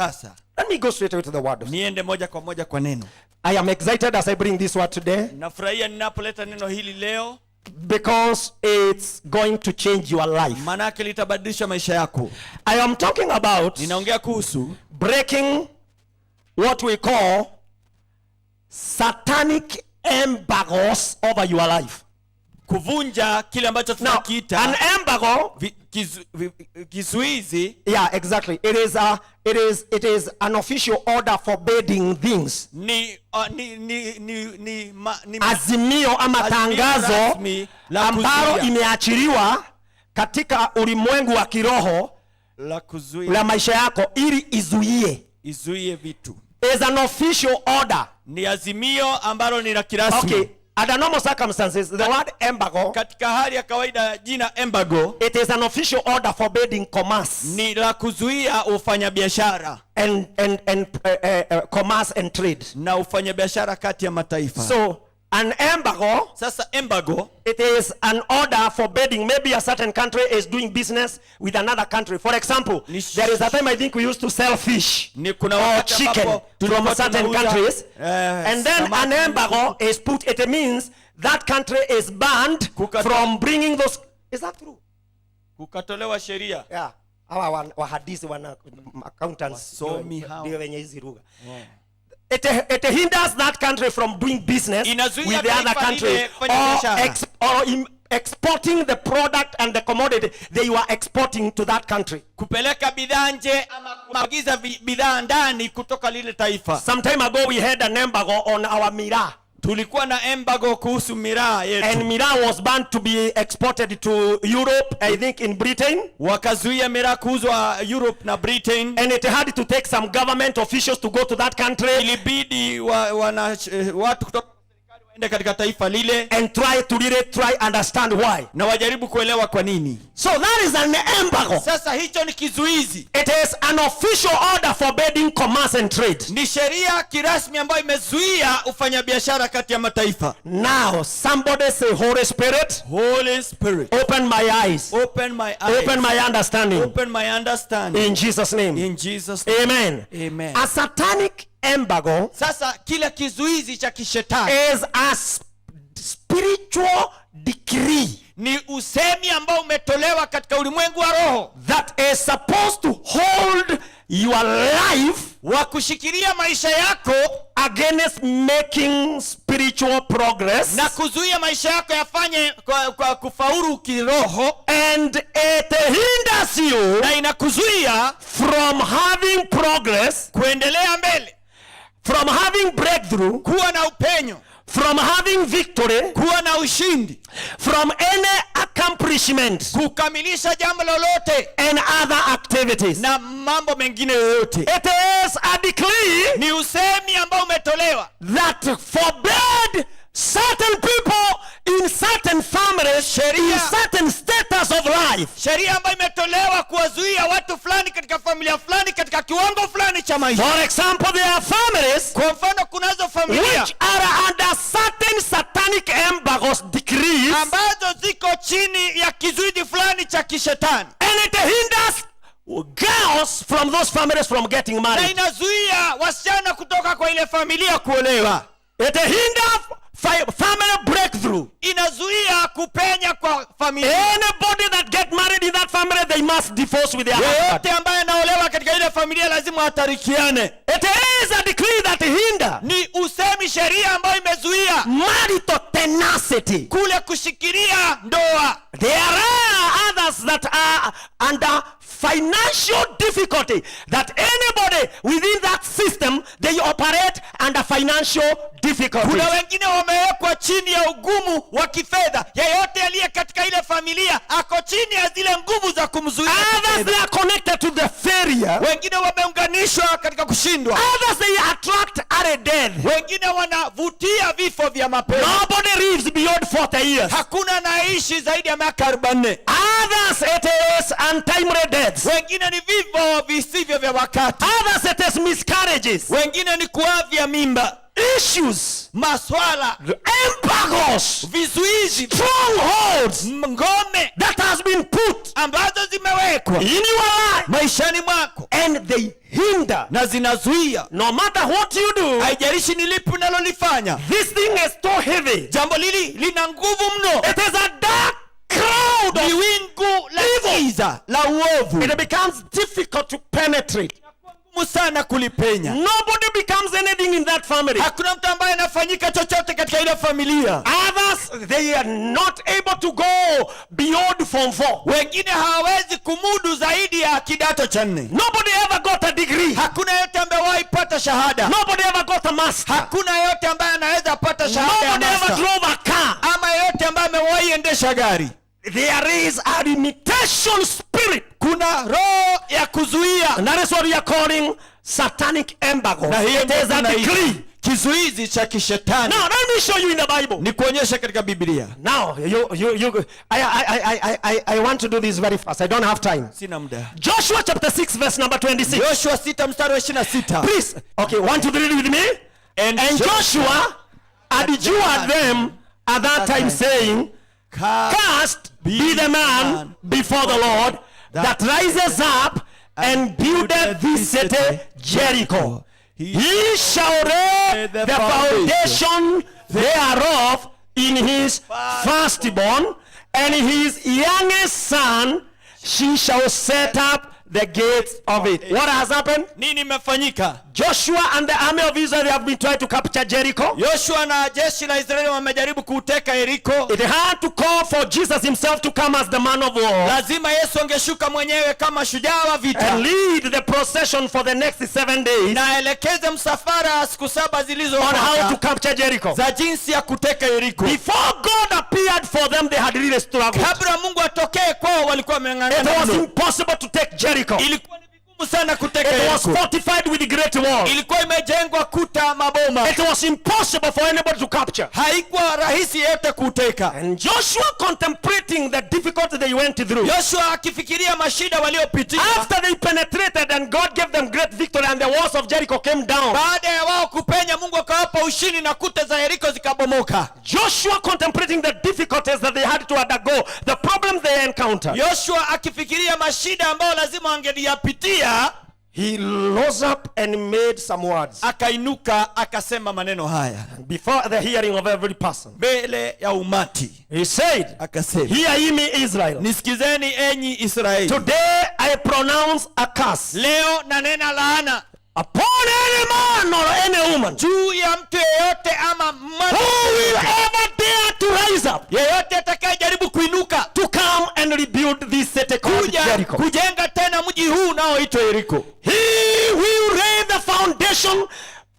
Sasa let me go straight away to the word. niende moja kwa moja kwa neno. I am excited as I bring this word today Nafurahia ninapoleta neno hili leo, because it's going to change your life. manake litabadilisha maisha yako. I am talking about Ninaongea kuhusu breaking what we call satanic embargoes over your life. kuvunja kile ambacho Now, tunakiita an embargo, kizuizi. yeah, exactly. It is an official order forbidding things. Ni Azimio ama tangazo rasmi la ambalo kuzuia. imeachiliwa katika ulimwengu wa kiroho La kuzuia, la maisha yako ili izuie vitu. is an official order. Ni azimio ambalo ni la kirasmi. Okay, under normal circumstances, the word embargo, Katika hali ya kawaida jina embargo it is an official order forbidding commerce ni la kuzuia ufanyabiashara and commerce and trade. na ufanyabiashara kati ya mataifa. So an embargo, Sasa embargo it is an order forbidding, maybe a certain country is doing business with another country. For example, there is a time I think we used to sell fish ni kuna or wakati chicken ambapo from tulikuwa certain tunauza, countries, and then samaki. an embargo is put. It means that country is banned from bringing those. Is that true? Kukatolewa sheria. Yeah. Hawa wahadisi wana accountants Wasomi hao. ndio wenye hizi lugha. It hinders that country from doing business Inazuia with the other taifa country lile kufanya biashara. or exporting the product and the commodity they were exporting to that country. Kupeleka bidhaa nje ama kuagiza bidhaa ndani kutoka lile taifa. Some time ago we had an embargo on our miraa. Tulikuwa na embargo kuhusu miraa yetu. And miraa was banned to be exported to Europe, I think in Britain. Wakazuia miraa kuuzwa Europe na Britain. And it had to take some government officials to go to that country Ilibidi watu kutoka serikali waende katika taifa lile and try understand why. na wajaribu kuelewa kwa nini. So that is an embargo. Sasa hicho ni kizuizi. It is an official order forbidding commerce and trade. Ni sheria kirasmi ambayo imezuia ufanyabiashara kati ya mataifa. Now somebody say, Holy Spirit, Holy Spirit, open my eyes, open my eyes, open my understanding, open my understanding. in Jesus' name. In Jesus' name. Amen. Amen. A satanic embargo Sasa kile kizuizi cha kishetani is a spiritual decree ni usemi ambao umetolewa katika ulimwengu wa roho that is supposed to hold your life wa kushikilia maisha yako against making spiritual progress, na kuzuia maisha yako yafanye kwa kufaulu kiroho, and it hinders you na inakuzuia from having progress, kuendelea mbele, from having breakthrough, kuwa na upenyo, from having victory, kuwa na ushindi, from any accomplishment kukamilisha jambo lolote and other activities. na mambo mengine yoyote. It is a decree Ni usemi ambao umetolewa that forbade certain people in certain families, in certain status of life. sheria ambayo imetolewa kuwazuia watu fulani katika familia fulani katika kiwango fulani cha maisha. For example, there are families Kwa mfano kunazo familia which are under certain satanic embargoes decrees, ambazo ziko chini ya kizuizi fulani cha kishetani, and it hinders girls from those families from getting na married. inazuia wasichana kutoka kwa ile familia kuolewa. It hinders family breakthrough. Inazuia kupenya kwa familia. Anybody that get married in that family, they must divorce with their Yeyote husband. ambaye anaolewa katika ile familia lazima atarikiane. It is a decree that hinder Ni usemi, sheria ambayo imezuia marital tenacity. kule kushikilia ndoa. There are others that are under financial difficulty, that anybody within that system, they operate under financial difficulty. Kuna wengine wamewekwa chini ya ugumu wa kifedha. Yeyote aliye katika ile familia ako chini ya zile nguvu za kumzuia Others, kifedha. they are connected to the failure. Wengine wameunganishwa katika kushindwa. Others, they attract early death. Wengine wanavutia vifo vya mapema. Nobody lives beyond 40 years. Hakuna anaishi zaidi ya miaka 40. Others, it is untimely deaths. Wengine ni vifo visivyo vya wakati. Others, it is miscarriages. Wengine ni kuavya mimba. issues, maswala, embargoes, vizuizi, strongholds ngome that has been put ambazo zimewekwa in your life, maishani mwako and they hinder. na zinazuia. No matter what you do, Haijalishi ni lipi unalolifanya, this thing is so heavy. jambo lili lina nguvu mno. It is a dark cloud Ni of wingu la giza la uovu, it becomes difficult to penetrate. ngumu sana kulipenya. Nobody becomes anything in that family. Hakuna mtu ambaye anafanyika chochote katika ile familia. Others, they are not able to go beyond form 4. Wengine hawawezi kumudu zaidi ya kidato cha 4. Nobody ever got a degree. Hakuna yote ambaye waipata shahada. Nobody ever got a master. Hakuna yote ambaye anaweza pata shahada ya Nobody ever master. drove a car. Ama yote ambaye amewahi endesha gari. There is a limitation spirit. Kuna roho ya kuzuia. And that is what we are calling satanic embargo. Na hiyo It is a decree. kizuizi cha kishetani. Now let me show you in the Bible. Ni kuonyesha katika Biblia. Now I want to do this very fast. I don't have time. Sina muda. Joshua chapter 6 verse number 26. Joshua 6 mstari wa 26. Please. Okay, 1 2 3 read with me. And Joshua adjured them at that time saying, Cast be the man before the Lord that rises up and buildeth this city Jericho. He shall lay the foundation thereof in his firstborn, and his youngest son she shall set up the gates of it. What has happened? Nini imefanyika? Joshua and the army of Israel have been trying to capture Jericho. Joshua na jeshi la Israeli wamejaribu kuuteka Yeriko. It had to call for Jesus himself to come as the man of war Lazima Yesu angeshuka mwenyewe kama shujaa wa vita. and lead the procession for the next 7 days Na elekeze msafara siku 7 on zilizofuata how to capture Jericho. za jinsi ya kuteka Yeriko. Before God appeared for them, they had really struggled. Kabla Mungu atokee kwao walikuwa It wameng'ang'ana was mno. impossible to take Jericho. Ilikuwa ni vigumu sana kuteka It was Yeriko. fortified with great walls. Ilikuwa imejengwa kuta maboma. It was impossible for anybody to capture. Haikuwa rahisi yote kuteka. And Joshua, contemplating the difficulty they went through, Joshua akifikiria mashida waliopitia, after they penetrated and God gave them great victory and the walls of Jericho came down, baada ya wao kupenya Mungu akawapa ushindi na kuta za Yeriko zikabomoka. Joshua, contemplating the difficulties that they had to undergo, the problems they encountered, Joshua akifikiria mashida ambayo lazima wangeliyapitia, he rose up and made some words akainuka akasema maneno haya before the hearing of every person. mbele ya umati. He said, Akasema, Hear ye me, Israel. nisikizeni enyi Israeli, Today I pronounce a curse leo nanena laana upon any man or any woman juu ya mtu yeyote ama who will ever dare to rise up yeyote atakayejaribu kuinuka to come and rebuild this city called Jericho. kujenga tena mji huu unaoitwa Yeriko. He will lay the foundation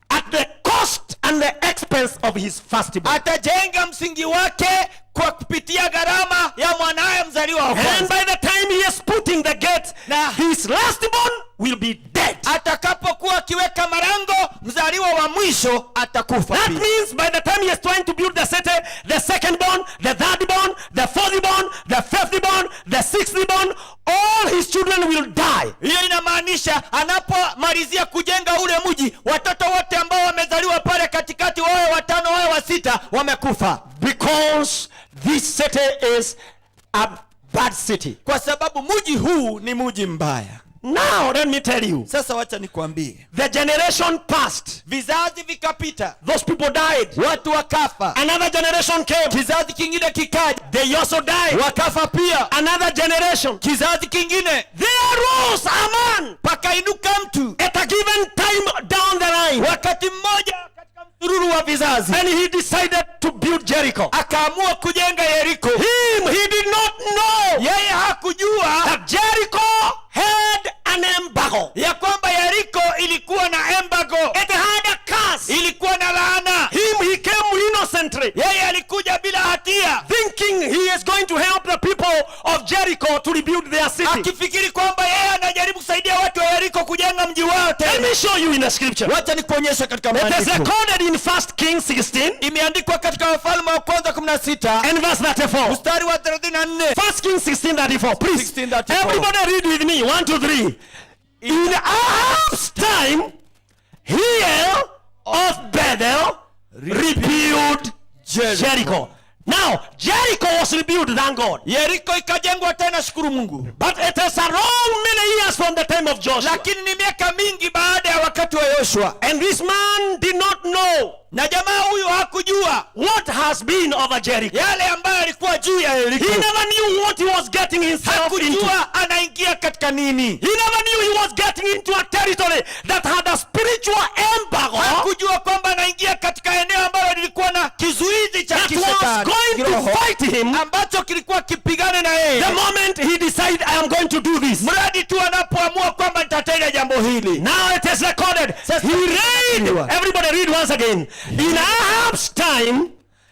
at the cost and the expense of his firstborn. Atajenga msingi wake kwa kupitia gharama ya mwanaye mzaliwa wa And kwanza. by the time he is putting the gate, his lastborn will be dead. Atakapokuwa akiweka marango, mzaliwa wa mwisho atakufa. That means by the time he is trying to build the city, the secondborn, the thirdborn, the fourthborn, the fifthborn, the sixthborn, all his children will die. Hiyo inamaanisha anapomalizia kujenga ule mji, watoto wote ambao wamezaliwa pale katikati, wawe watano wawe wa sita, wamekufa. Because this city is a bad city. Kwa sababu mji huu ni mji mbaya. Now let me tell you, Sasa wacha nikwambie, the generation passed, vizazi vikapita, those people died, watu wakafa. another generation came, Kizazi kingine kikaja, they also died, wakafa pia. another generation, Kizazi kingine, there rose a man pakainuka mtu at a given time down the line, wakati mmoja katika msururu wa vizazi, and he decided to build Jericho. akaamua kujenga Yeriko. He did not know Yeye hakujua that Jericho had an embargo. ya kwamba Yeriko ilikuwa na embargo, It had a curse. ilikuwa na laana. He came innocently, Yeye alikuja bila hatia, thinking he is going to help the people of Jericho to rebuild their city. akifikiri kwamba yeye anajaribu kusaidia watu wa Yeriko kujenga mji wao Let tena. me show you in the scripture. Wacha nikuonyesha katika It is maandiko. recorded in 1 Kings 16 Imeandikwa katika Wafalme wa kwanza 16 and verse 34. mstari wa 34. 1 Kings 16:34. Please, 16:34. everybody read with me. 1, 2, 3. In Ahab's time, Hiel of Bethel rebuilt Jericho. Now, Jericho was rebuilt, thank God. Yeriko ikajengwa tena, shukuru Mungu. But it is around many years from the time of Joshua. Lakini ni miaka mingi baada ya wakati wa Yoshua. And this man did not know, na jamaa huyu hakujua what has been over Jericho. yale ambayo alikuwa juu ya Yeriko. He never knew what he was getting himself into. Hakujua anaingia katika nini. He never knew he was getting into a territory that had a spiritual embargo. Hakujua kwamba anaingia katika eneo ambalo lilikuwa na kizuizi cha kishetani, that was going to fight him, ambacho kilikuwa kipigane na yeye. The moment he decided, I am going to do this. Mradi tu anapoamua kwamba nitatenda jambo hili. Now it is recorded. He read. Everybody read once again. In Ahab's time,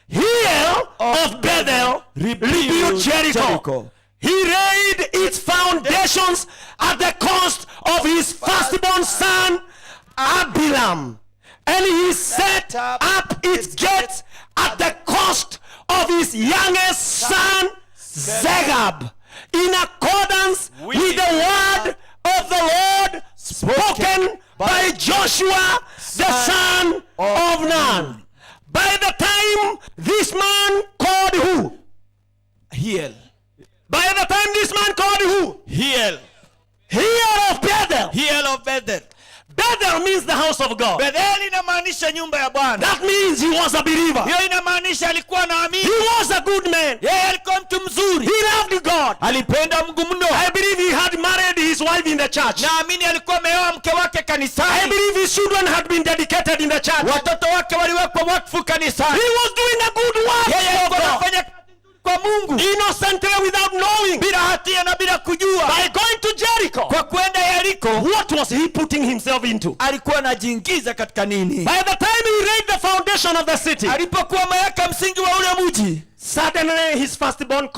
Hiel of Bethel rebuilt Jericho. He laid its foundations at the cost of his firstborn son Abilam, and he set up its gates at the cost of his youngest son Zegab, in accordance with the word of the Lord spoken by Joshua the son of Nun. By the time this man called who? Hiel. By the time this man called who? Hiel. Hiel of Bethel. Hiel of Bethel. Bethel means the house of God. Bethel inamaanisha nyumba ya Bwana. That means he was a believer. Hiyo inamaanisha alikuwa anaamini. He was a good man. Yeye alikuwa mtu mzuri. He loved God. Alipenda Mungu mno. I believe he had married his wife in the church. Naamini alikuwa ameoa mke wake kanisani. I believe his children had been dedicated in the church. Watoto wake waliwekwa wakfu kanisani. He was doing a good work. Yeye alikuwa anafanya kwa Mungu innocently, without knowing, bila hatia na bila kujua. By going to Jericho, kwa kwenda Yeriko, what was he putting himself into? Alikuwa anajiingiza katika nini? By the time he laid the foundation of the city, alipokuwa ameweka msingi wa ule mji, suddenly his firstborn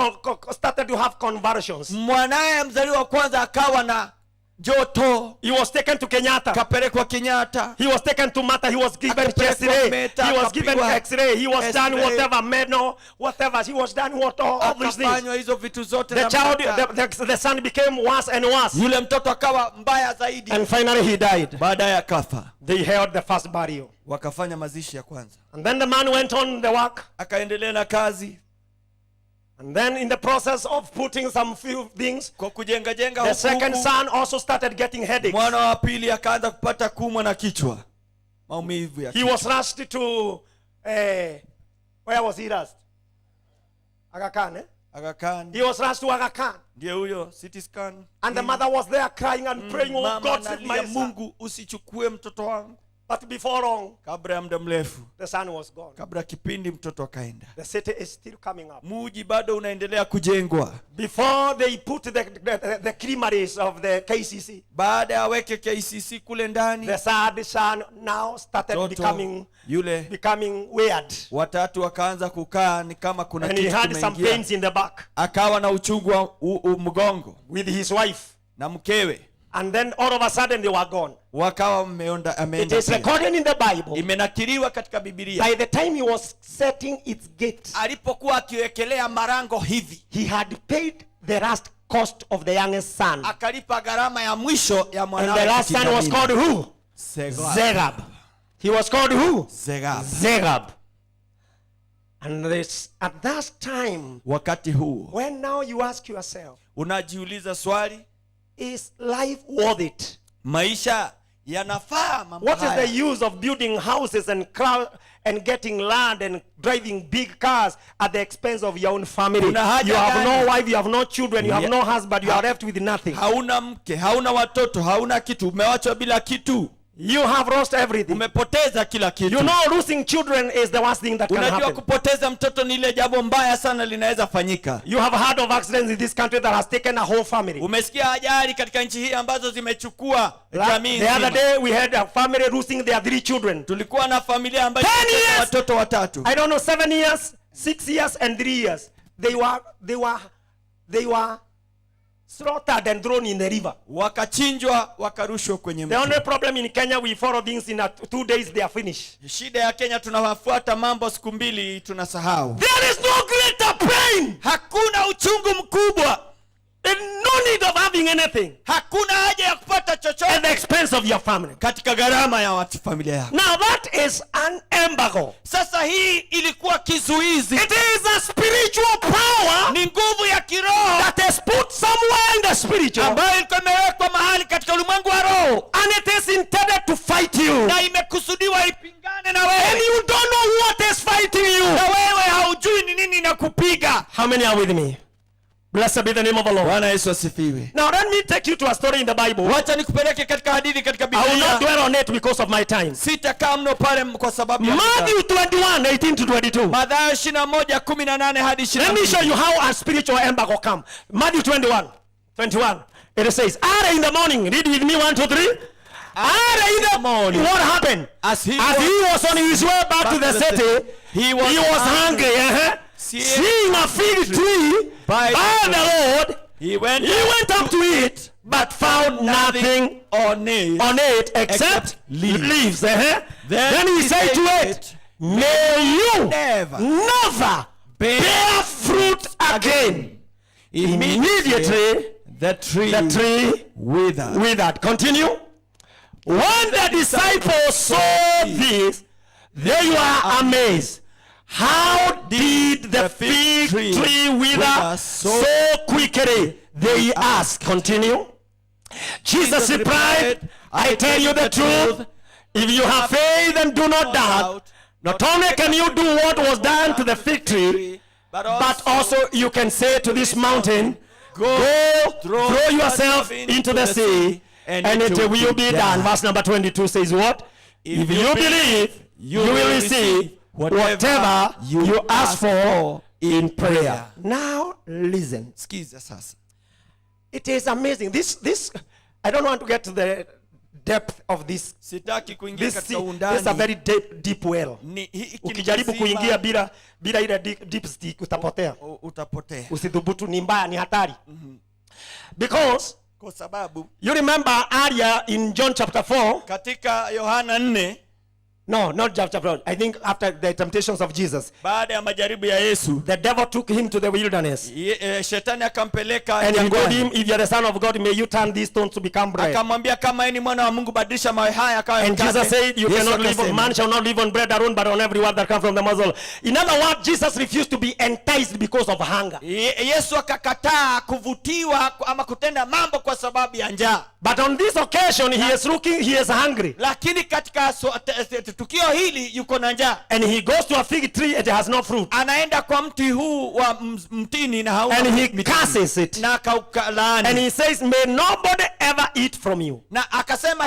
started to have conversions. Mwanae mzaliwa wa kwanza akawa na joto. He was taken to Kenyatta. Kapelekwa Kenyatta. He was taken to Mata. He was given X-ray. He was given X-ray. He was done whatever, meno, whatever. He was done what all these things. The child, the son became worse and worse. Yule mtoto akawa mbaya zaidi. And finally he died. Baadaye akafa. They held the first burial. Wakafanya mazishi ya kwanza. And then the man went on the work. Akaendelea na kazi. And then in the process of putting some few things, the second son also started getting headaches. Mwana wa pili akaanza kupata kuumwa na kichwa. Maumivu ya kichwa. He was rushed to where was he rushed? Aga Khan, eh? Aga Khan. He was rushed to Aga Khan. Ndiye huyo CT scan. And the mother was there crying and praying, oh God, save my son. Mungu usichukue mtoto wangu. But before long, kabla ya muda mrefu, the son was gone. Kabla kipindi mtoto akaenda. The city is still coming up. Muji bado unaendelea kujengwa. Before they put the creameries of the KCC. Baada ya weke KCC kule ndani. The third son now started becoming weird. Watatu wakaanza kukaa ni kama kuna kitu kimeingia. And he had some pains in the back. Akawa na uchungu wa mgongo. With his wife. Na mkewe. And then all of a sudden they were gone. Wakawa ameenda. It is recorded in the Bible. Imenakiliwa katika Biblia. By the time he was setting its gate, alipokuwa akiwekelea marango hivi, he had paid the last cost of the youngest son. Akalipa gharama ya mwisho ya mwanawe. And the last son was called who? Zegab. He was called who? Zegab. And this, at that time, wakati huo, when now you ask yourself, unajiuliza swali, is life worth it? Maisha yanafaa mambo haya. What is the use of building houses and getting land and driving big cars at the expense of your own family? You have no wife, you have no children, you have no husband, you are left with nothing. Hauna mke, hauna watoto, hauna kitu, umewachwa bila kitu. You have lost everything. Umepoteza kila kitu. You know, losing children is the worst thing that can happen. Unajua kupoteza mtoto ni ile jambo mbaya sana linaweza fanyika. You have heard of accidents in this country that has taken a whole family. Umesikia ajali katika nchi hii ambazo zimechukua jamii nzima. The other day we had a family losing their 3 children. Tulikuwa na familia ambayo ilipoteza watoto watatu. I don't know, 7 years, 6 years and 3 years. They were slaughtered and thrown in the river. Wakachinjwa, wakarushwa kwenye mto. The only problem in Kenya, we follow things in 2 days they are finished. Shida ya Kenya tunawafuata mambo siku mbili tunasahau. There is no greater pain. Hakuna uchungu mkubwa. There's no need of having anything. Hakuna haja ya kupata chochote at the expense expense of your family. katika gharama ya watu familia yako. Now that is an embargo. Sasa hii ilikuwa kizuizi. It is a spiritual power Ni nguvu ya kiroho that is put somewhere in the spiritual, ambayo ilikuwa imewekwa mahali katika ulimwengu wa roho, and it is intended to fight you. na imekusudiwa ipingane na And wewe, you don't know what is fighting you. na wewe haujui ni nini inakupiga. How many are with me? Blessed be the name of the Lord. Bwana Yesu asifiwe. Now let me take you to a story in the Bible. Wacha nikupeleke katika hadithi katika I will not Biblia. dwell on it because of my time. Sitakaa mno pale kwa sababu ya muda. Matthew 21, 18 to 22. Mathayo 21:18 hadi Let me show 22. you how a spiritual embargo come. Matthew 21, 21. It says, early in the morning, read with me 1, 2, 3. Early in the morning, what happened? As he was on his way back to the city, he he was hungry. Seeing a fig tree by the road, he went up to it, but found nothing on it. on it except leaves. Then he said to it, may you never bear fruit again. Immediately the tree withered. Continue. When the disciples saw this, they were amazed. How did the fig tree wither so quickly? They asked. Continue. Jesus replied, I tell you the truth. If you have faith and do not doubt, not only can you do what was done to the fig tree, but also you can say to this mountain, go throw yourself into the sea, and it will be done. Verse number 22 says what? If you believe, you will receive whatever you ask for in prayer. Now listen. Sikiza sasa. It is amazing. This I don't want to get to the depth of this. Sitaki kuingia This katika is a undani. very deep well. Ukijaribu kuingia bila ile deep stick utapotea. Utapotea. Usidhubutu, ni mbaya, ni hatari. Because Kwa sababu you remember earlier in John chapter 4, katika Yohana 4, no, not chapter 4, I think after the temptations of Jesus, baada ya majaribu ya Yesu, the devil took him to the wilderness. shetani akampeleka And he told jangwani. him, if you are the son of God, may you turn these stones to become bread. Akamwambia kama ni mwana wa Mungu badilisha mawe haya akawa And mkate. Jesus said, you Yesu cannot live on, akasema, man shall not live on bread alone, but on every word that comes from the muzzle. In other words, Jesus refused to be enticed because of hunger. Yesu akakataa kuvutiwa ama kutenda mambo kwa sababu ya njaa. But on this occasion, he is hungry. Lakini katika tukio hili yuko na njaa. And he goes to a fig tree, it has no fruit. Anaenda kwa mti huu wa mtini na hauna And he mitini. curses it. Na akaulaani. And he says, may nobody ever eat from you. Na akasema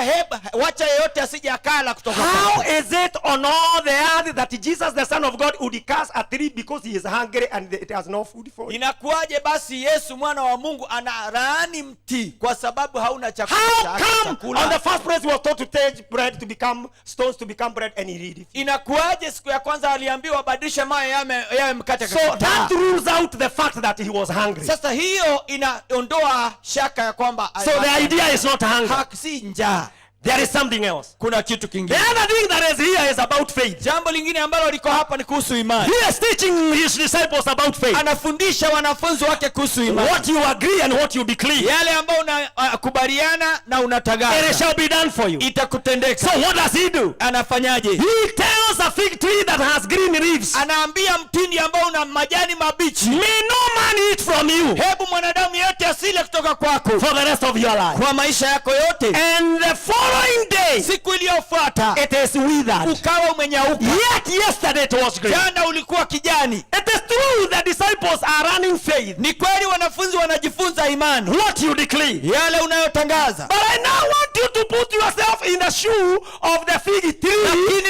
wacha yeyote asije akala kutoka How kwako. is it on all the earth that Jesus the Son of God would curse a tree because he is hungry and it has no food for him? Inakuwaje basi Yesu mwana wa Mungu analaani mti kwa sababu hauna chakula? How come on the first place he was told to take bread to become stones to become bread and he did it? Inakuwaje siku ya kwanza aliambiwa badilisha mawe yawe mkate? So that rules out the fact that he was hungry. Sasa hiyo inaondoa shaka ya kwamba So the idea is not hunger. si njaa. There is something else. Kuna kitu The kingine. other thing that is here is about faith. Jambo lingine ambalo liko hapa ni kuhusu imani. He is teaching his disciples about faith. Anafundisha wanafunzi wake kuhusu imani. What you agree and what you declare, Yale ambayo unakubaliana na unatangaza, it shall be done for you. itakutendeka. So what does he do? Anafanyaje? He tells a fig tree that has green leaves, Anaambia mtini ambao una majani mabichi, may no man eat from you hebu mwanadamu yote asile kutoka kwako for the rest of your life. kwa maisha yako yote. And the following day, Siku iliyofuata it is withered. ukawa umenyauka. Yet yesterday it was green. Jana ulikuwa kijani. It is true the disciples are running faith. Ni kweli wanafunzi wanajifunza imani, What you declare. yale unayotangaza. But I now want you to put yourself in the shoe of the fig tree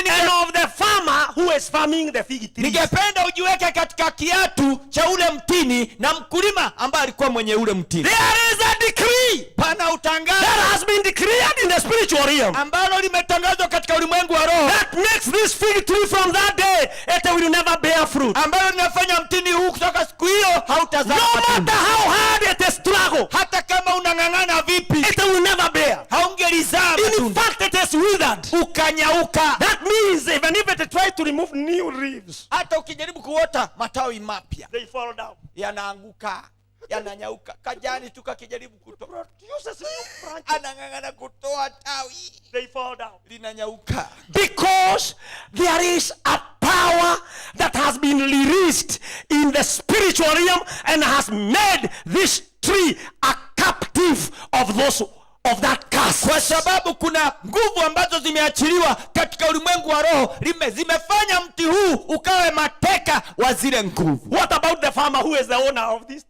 and of the farmer who is farming the fig tree. Ningependa ujiweke katika kiatu cha ule mtini na mkulima ambaye alikuwa mwenye ule mtini. There is a decree Pana utangazo that has been declared in the spiritual realm ambalo limetangazwa katika ulimwengu wa roho, that makes this fig tree from that day it will never bear fruit. ambalo linafanya mtini huu kutoka siku hiyo hautazaa No matunda. matter how hard it is struggle, Hata kama unang'ang'ana vipi, it will never bear. haungelizaa In matunda. fact, it is withered. Ukanyauka. That means even if it tries to remove new leaves, Hata ukijaribu kuota matawi mapya they fall down. yanaanguka. yananyauka. Kajani tukakijaribu kutoa, Produces new branches. anang'ang'ana kutoa tawi, They fall down. linanyauka. Because there is a power that has been released in the spiritual realm and has made this tree a captive of those of that curse. Kwa sababu kuna nguvu ambazo zimeachiliwa katika ulimwengu wa roho, zimefanya mti huu ukawe mateka wa zile nguvu. What about the farmer who is the owner of this?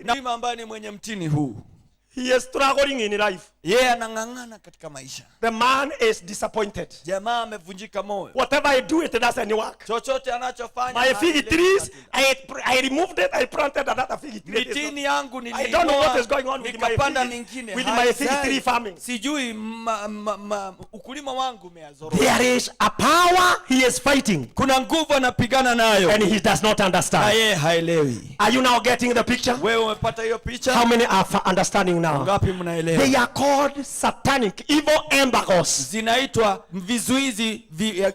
Na ambaye ni mwenye mtini huu, He is struggling in life. yeye anang'ang'ana katika maisha. The man is disappointed. Jamaa amevunjika moyo. Whatever I do, it doesn't work. Chochote anachofanya, My fig trees, I removed it, I planted another fig tree. mitini yangu I don't know what is going on nikapanda mingine, with my fig tree farming. sijui ukulima wangu umeazoroka. There is a power he is fighting, Kuna nguvu anapigana nayo, and he does not na understand. yeye haelewi. Are you now getting the picture? Wewe umepata hiyo picha? How many are understanding now? Ngapi mnaelewa? They are called satanic, evil embargoes. Zinaitwa vizuizi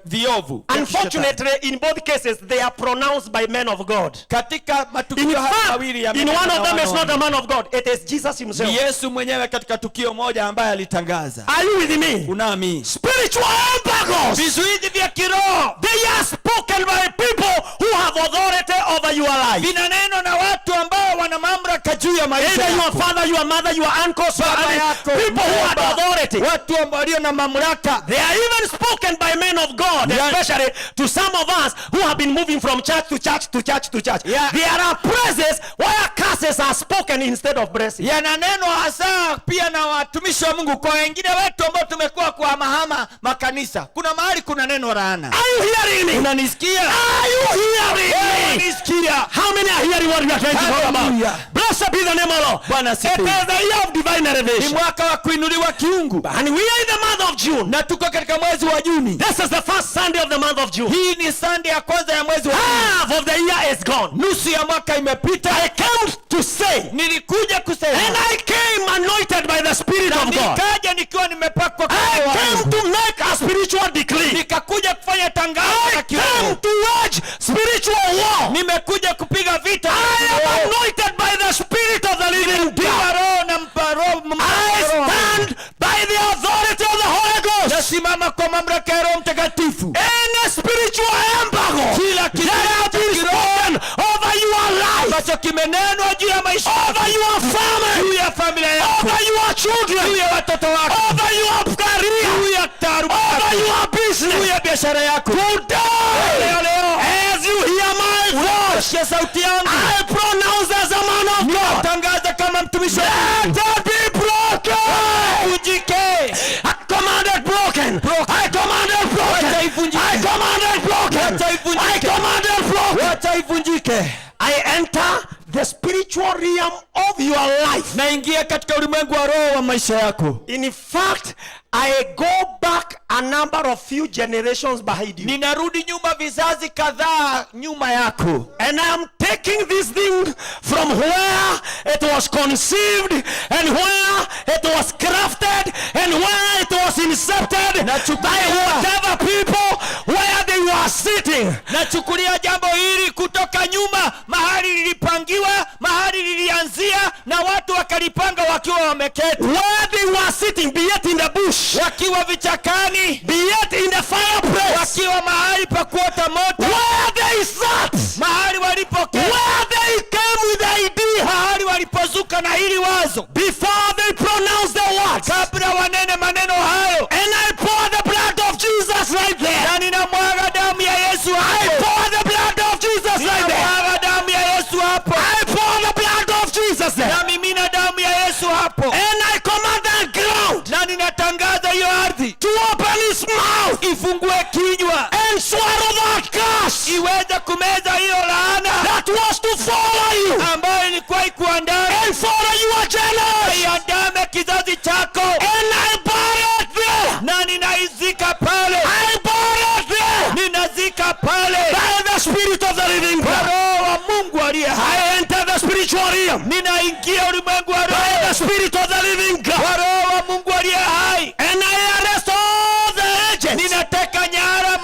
viovu. Unfortunately, in both cases, they are pronounced by men of God. Katika In matukio haya fact, mawili ya in one of them is not wanaume, a man of God. It is Jesus himself. ni Yesu mwenyewe katika tukio moja ambaye alitangaza. Are you with me? Unami Spiritual embargoes. vizuizi vya kiroho They are spoken by people who have authority over your life. vinaneno na watu ambao wana mamlaka juu ya maisha Either your yako. father, your mother, your uncles, your Baba aunts, yako, people who have baba, authority. watu ambao walio na mamlaka. They are even spoken by men of God, Yeah. especially to some of us who have been moving from church to church to church to church. Yeah. There are places where curses are spoken instead of blessings. Yananenwa hasa pia na watumishi wa Mungu kwa wengine wetu ambao tumekuwa kuhamahama makanisa. Kuna mahali kuna neno laana. Are you hearing me? Unanisikia? Are you hearing me? Unanisikia? How many are hearing what we are trying to talk about? Hallelujah. Blessed be the name of the Lord. Bwana It sifiwe. is the year of divine Ni elevation. mwaka wa kuinuliwa kiungu. And we are in the month of June. Na tuko katika mwezi wa Juni. This is the first Sunday of the month of June. Hii ni Sunday ya kwanza ya mwezi wa Juni. Half of the year is gone. Nusu ya mwaka imepita. I came to say, Nilikuja kusema. and I came anointed by the Spirit of God. Nikaja nikiwa nimepakwa kwa I Roho wa came Mungu. to make a spiritual decree. Nikakuja kufanya tangazo I la came kiroho. to wage spiritual war. Nimekuja kupiga vita. I am anointed by the Spirit of the living Kwa God. Roho na mparo. I stand by the authority of the Holy Ghost. Nasimama kwa mamlaka ya Roho Mtakatifu. Any spiritual embargo Kila that kitu have been spoken over your life, ambacho kimenenwa juu ya maisha over yako, your family, juu ya familia yako, over your juu children, ya watoto wako, over your juu career, ya taaluma over yako, your juu business. ya biashara yako. Today, Leo as you hear my voice, sikia sauti yangu. I pronounce as a man of God, Tangaza kama mtumishi wa let Mungu. it be broken. Ujike. I commanded broken. I commanded broken. Wacha ivunjike. I commanded broken. Wacha ivunjike. I commanded broken. Wacha ivunjike. I enter the spiritual realm of your life. Naingia katika ulimwengu wa roho wa maisha yako. In fact, I go back a number of few generations behind you. Ninarudi nyuma vizazi kadhaa nyuma yako. And I am taking this thing from where it was conceived and where it was crafted and where it was incepted by whatever people where they were sitting. Nachukulia jambo hili kutoka nyuma, mahali lilipangiwa, mahali lilianzia, na watu wakalipanga wakiwa wameketi. Where they were sitting, be it in the bush, Wakiwa vichakani, be it in the fireplace, wakiwa mahali pa kuota moto, where they sat, mahali walipoketi, where they came with the idea, mahali walipozuka na hili wazo, before they pronounced the words, kabla wanene maneno hayo. and I pour the blood of Jesus right there. Na ninamwaga damu ya Yesu I hapo. pour the blood of Jesus right there. Ninamwaga damu ya Yesu hapo. I pour the blood of Jesus there. Na mimina damu ya Yesu hapo. And I command the ground Na ninatangaza hiyo ardhi to open its mouth ifungue kinywa, and swallow that curse iweze kumeza hiyo laana that was to follow you ambayo ilikuwa ikuandame, and follow your generation. iandame kizazi chako. And I bury it there. Na ninaizika pale, I bury it there ninazika pale by the Spirit of the living kwa God. Roho wa Mungu aliye hai. I enter the spiritual realm Ninaingia ulimwengu wa by the roho Spirit of the living kwa God. Roho wa Mungu aliye hai. And I arrest all the agents, Ninateka nyara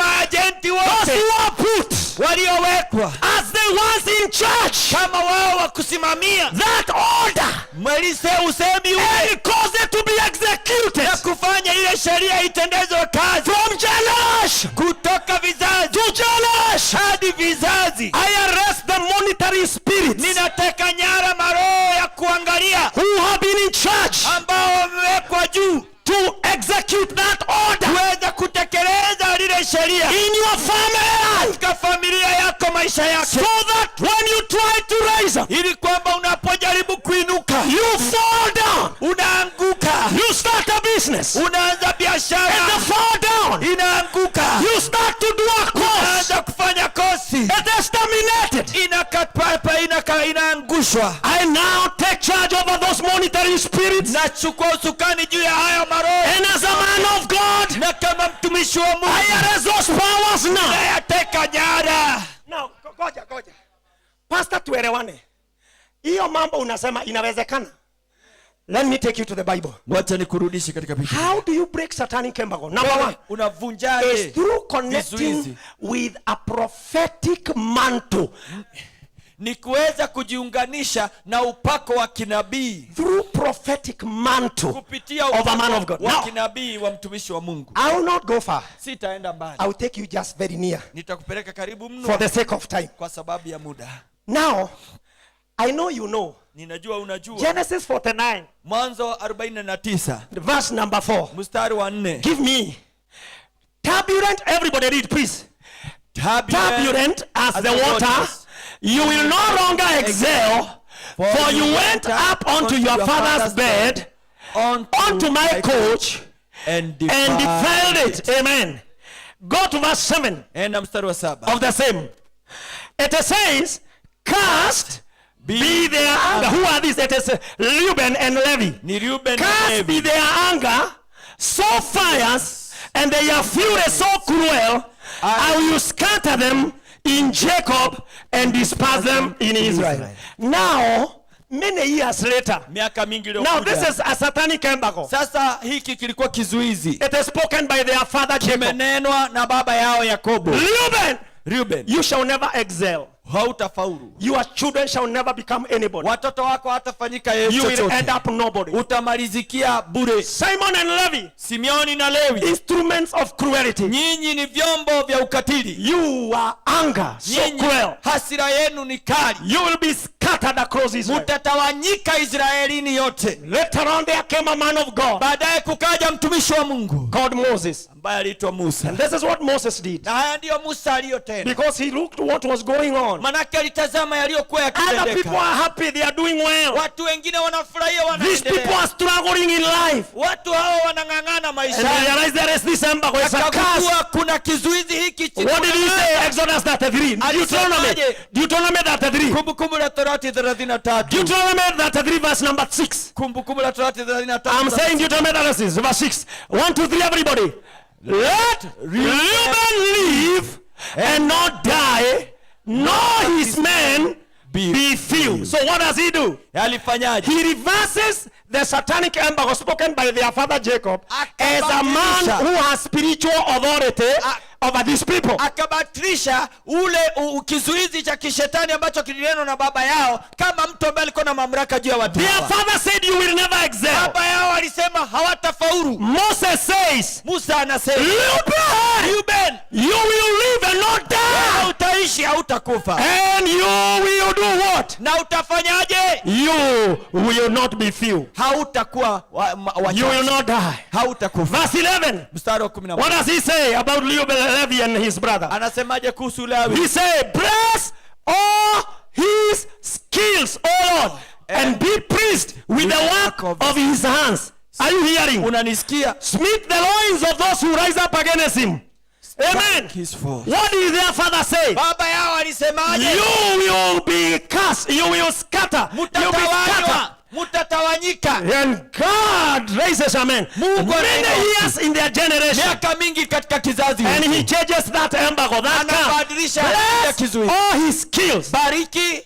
those wote who are put waliowekwa as the ones in church kama wao wa kusimamia that order usemi ule and cause it to be executed na kufanya ile sheria itendezwe kazi from generation kutoka vizazi to generation. hadi vizazi. I arrest the monetary spirits Ninateka nyara maroho ya kuangalia who have been in charge ambao wamewekwa juu to execute that order kuweza kutekeleza lile sheria in your family katika familia yako, maisha yako, so that when you try to raise up, ili kwamba unapojaribu kuinuka you fall down. unaanguka. You start a business Unaanza biashara and you fall down. inaanguka. You start to do a course. Unaanza kufanya kosi It is terminated. inaangushwa. I now take charge over those monetary spirits, Nachukua usukani juu ya haya maroho, and as a man of God, na kama mtumishi wa Mungu I arrest those powers now. nayateka nyara. Now, goja. Pastor, tuelewane. Hiyo mambo unasema inawezekana. Let me take you to the Bible. Wacha nikurudishe katika Biblia. How do you break satanic embargo? Number one, Unavunjaje? is through connecting vizuizi with a prophetic mantle. Ni kuweza kujiunganisha na upako wa kinabii, Through prophetic mantle kupitia of a man of upako God. wa Now, kinabii wa mtumishi wa Mungu. I will not go far. Sitaenda mbali, I will take you just very near nitakupeleka karibu mno for the sake of time. kwa sababu ya muda. Now, I know you know. Ninajua unajua. Genesis 49, Mwanzo 49 verse number 4. mstari wa 4. Give me. Turbulent, everybody read, please. Turbulent as the water, you will no longer exhale, for you went up unto your father's bed, unto my coach, and defiled it. Amen. Go to verse 7 Enda mstari wa 7. of the same. It says, cast be their anger. Who are these? It is Reuben and Levi. Ni Reuben na Cast be Levi. their anger so fierce, and their fury so cruel, I will scatter them in Jacob and disperse them in Israel. Now, many years later, Miaka mingi now this iliyopita. is a satanic embargo. Sasa hiki kilikuwa kizuizi. It is spoken by their father Jacob. Kimenenwa na baba yao Yakobo. Reuben, You shall never excel. hautafaulu. Your children shall never become anybody. Watoto wako hatafanyika You will chochote. end up nobody. Utamalizikia bure. Simon and Levi, Simeoni na Lewi, instruments of cruelty. nyinyi ni vyombo vya ukatili. You are anger, so Nyinyi cruel. hasira yenu ni kali. You will be scattered across Israel. Mutatawanyika Israelini yote. Later on there came a man of God Baadaye kukaja mtumishi wa Mungu called Moses. ambaye aliitwa Musa. And this is what Moses did. Na haya ndiyo Musa aliyotenda. Because he looked what was going on. Manake alitazama yaliyokuwa Other people yakitendeka. are happy, they are doing well. Watu wengine wanafurahia, These people wanaendelea. are struggling in life. Watu hao wanang'ang'ana And maisha. they realize there is this embargo. It's a curse. Akagundua kuna kizuizi hiki chini. What did he say? Exodus 33. Deuteronomy. Alisemaje? Deuteronomy 33. Kumbukumbu la Torati 33. Deuteronomy 33 verse number 6. Kumbukumbu la Torati 33. I'm saying Deuteronomy 36 verse 6. 1, 2, 3 everybody. Let Reuben live and not die, nor his men be few. So what does he do? Alifanyaje? He reverses the satanic embargo spoken by their father Jacob as a man who has spiritual authority over these people. Akabatilisha ule kizuizi cha kishetani ambacho kilinenwa na baba yao kama mtu ambaye alikuwa na mamlaka juu ya watu Their hawa. father said you will never excel. Baba yao alisema hawatafaulu. Moses says, Musa anasema, Reuben, you will live and not die. utaishi hautakufa. And you will do what? Na utafanyaje? You will not be few. Hautakuwa You will not die. hautakufa. Verse 11. Mstari wa What 11. does he say about Levi and his brother? Anasemaje kuhusu Lawi? He said, bless all his skills, O Lord, and be pleased with the work of his hands. Are you hearing? Unanisikia? Smite the loins of those who rise up against him. Amen. What did their father say? Baba yao alisemaje? You will be cast. You will scatter. You will be scattered. Mutatawanyika. And God raises a man many years in their generation. Miaka mingi katika kizazi. And he changes that embargo. That Anabadilisha bless kizuizi. all his skills. Bariki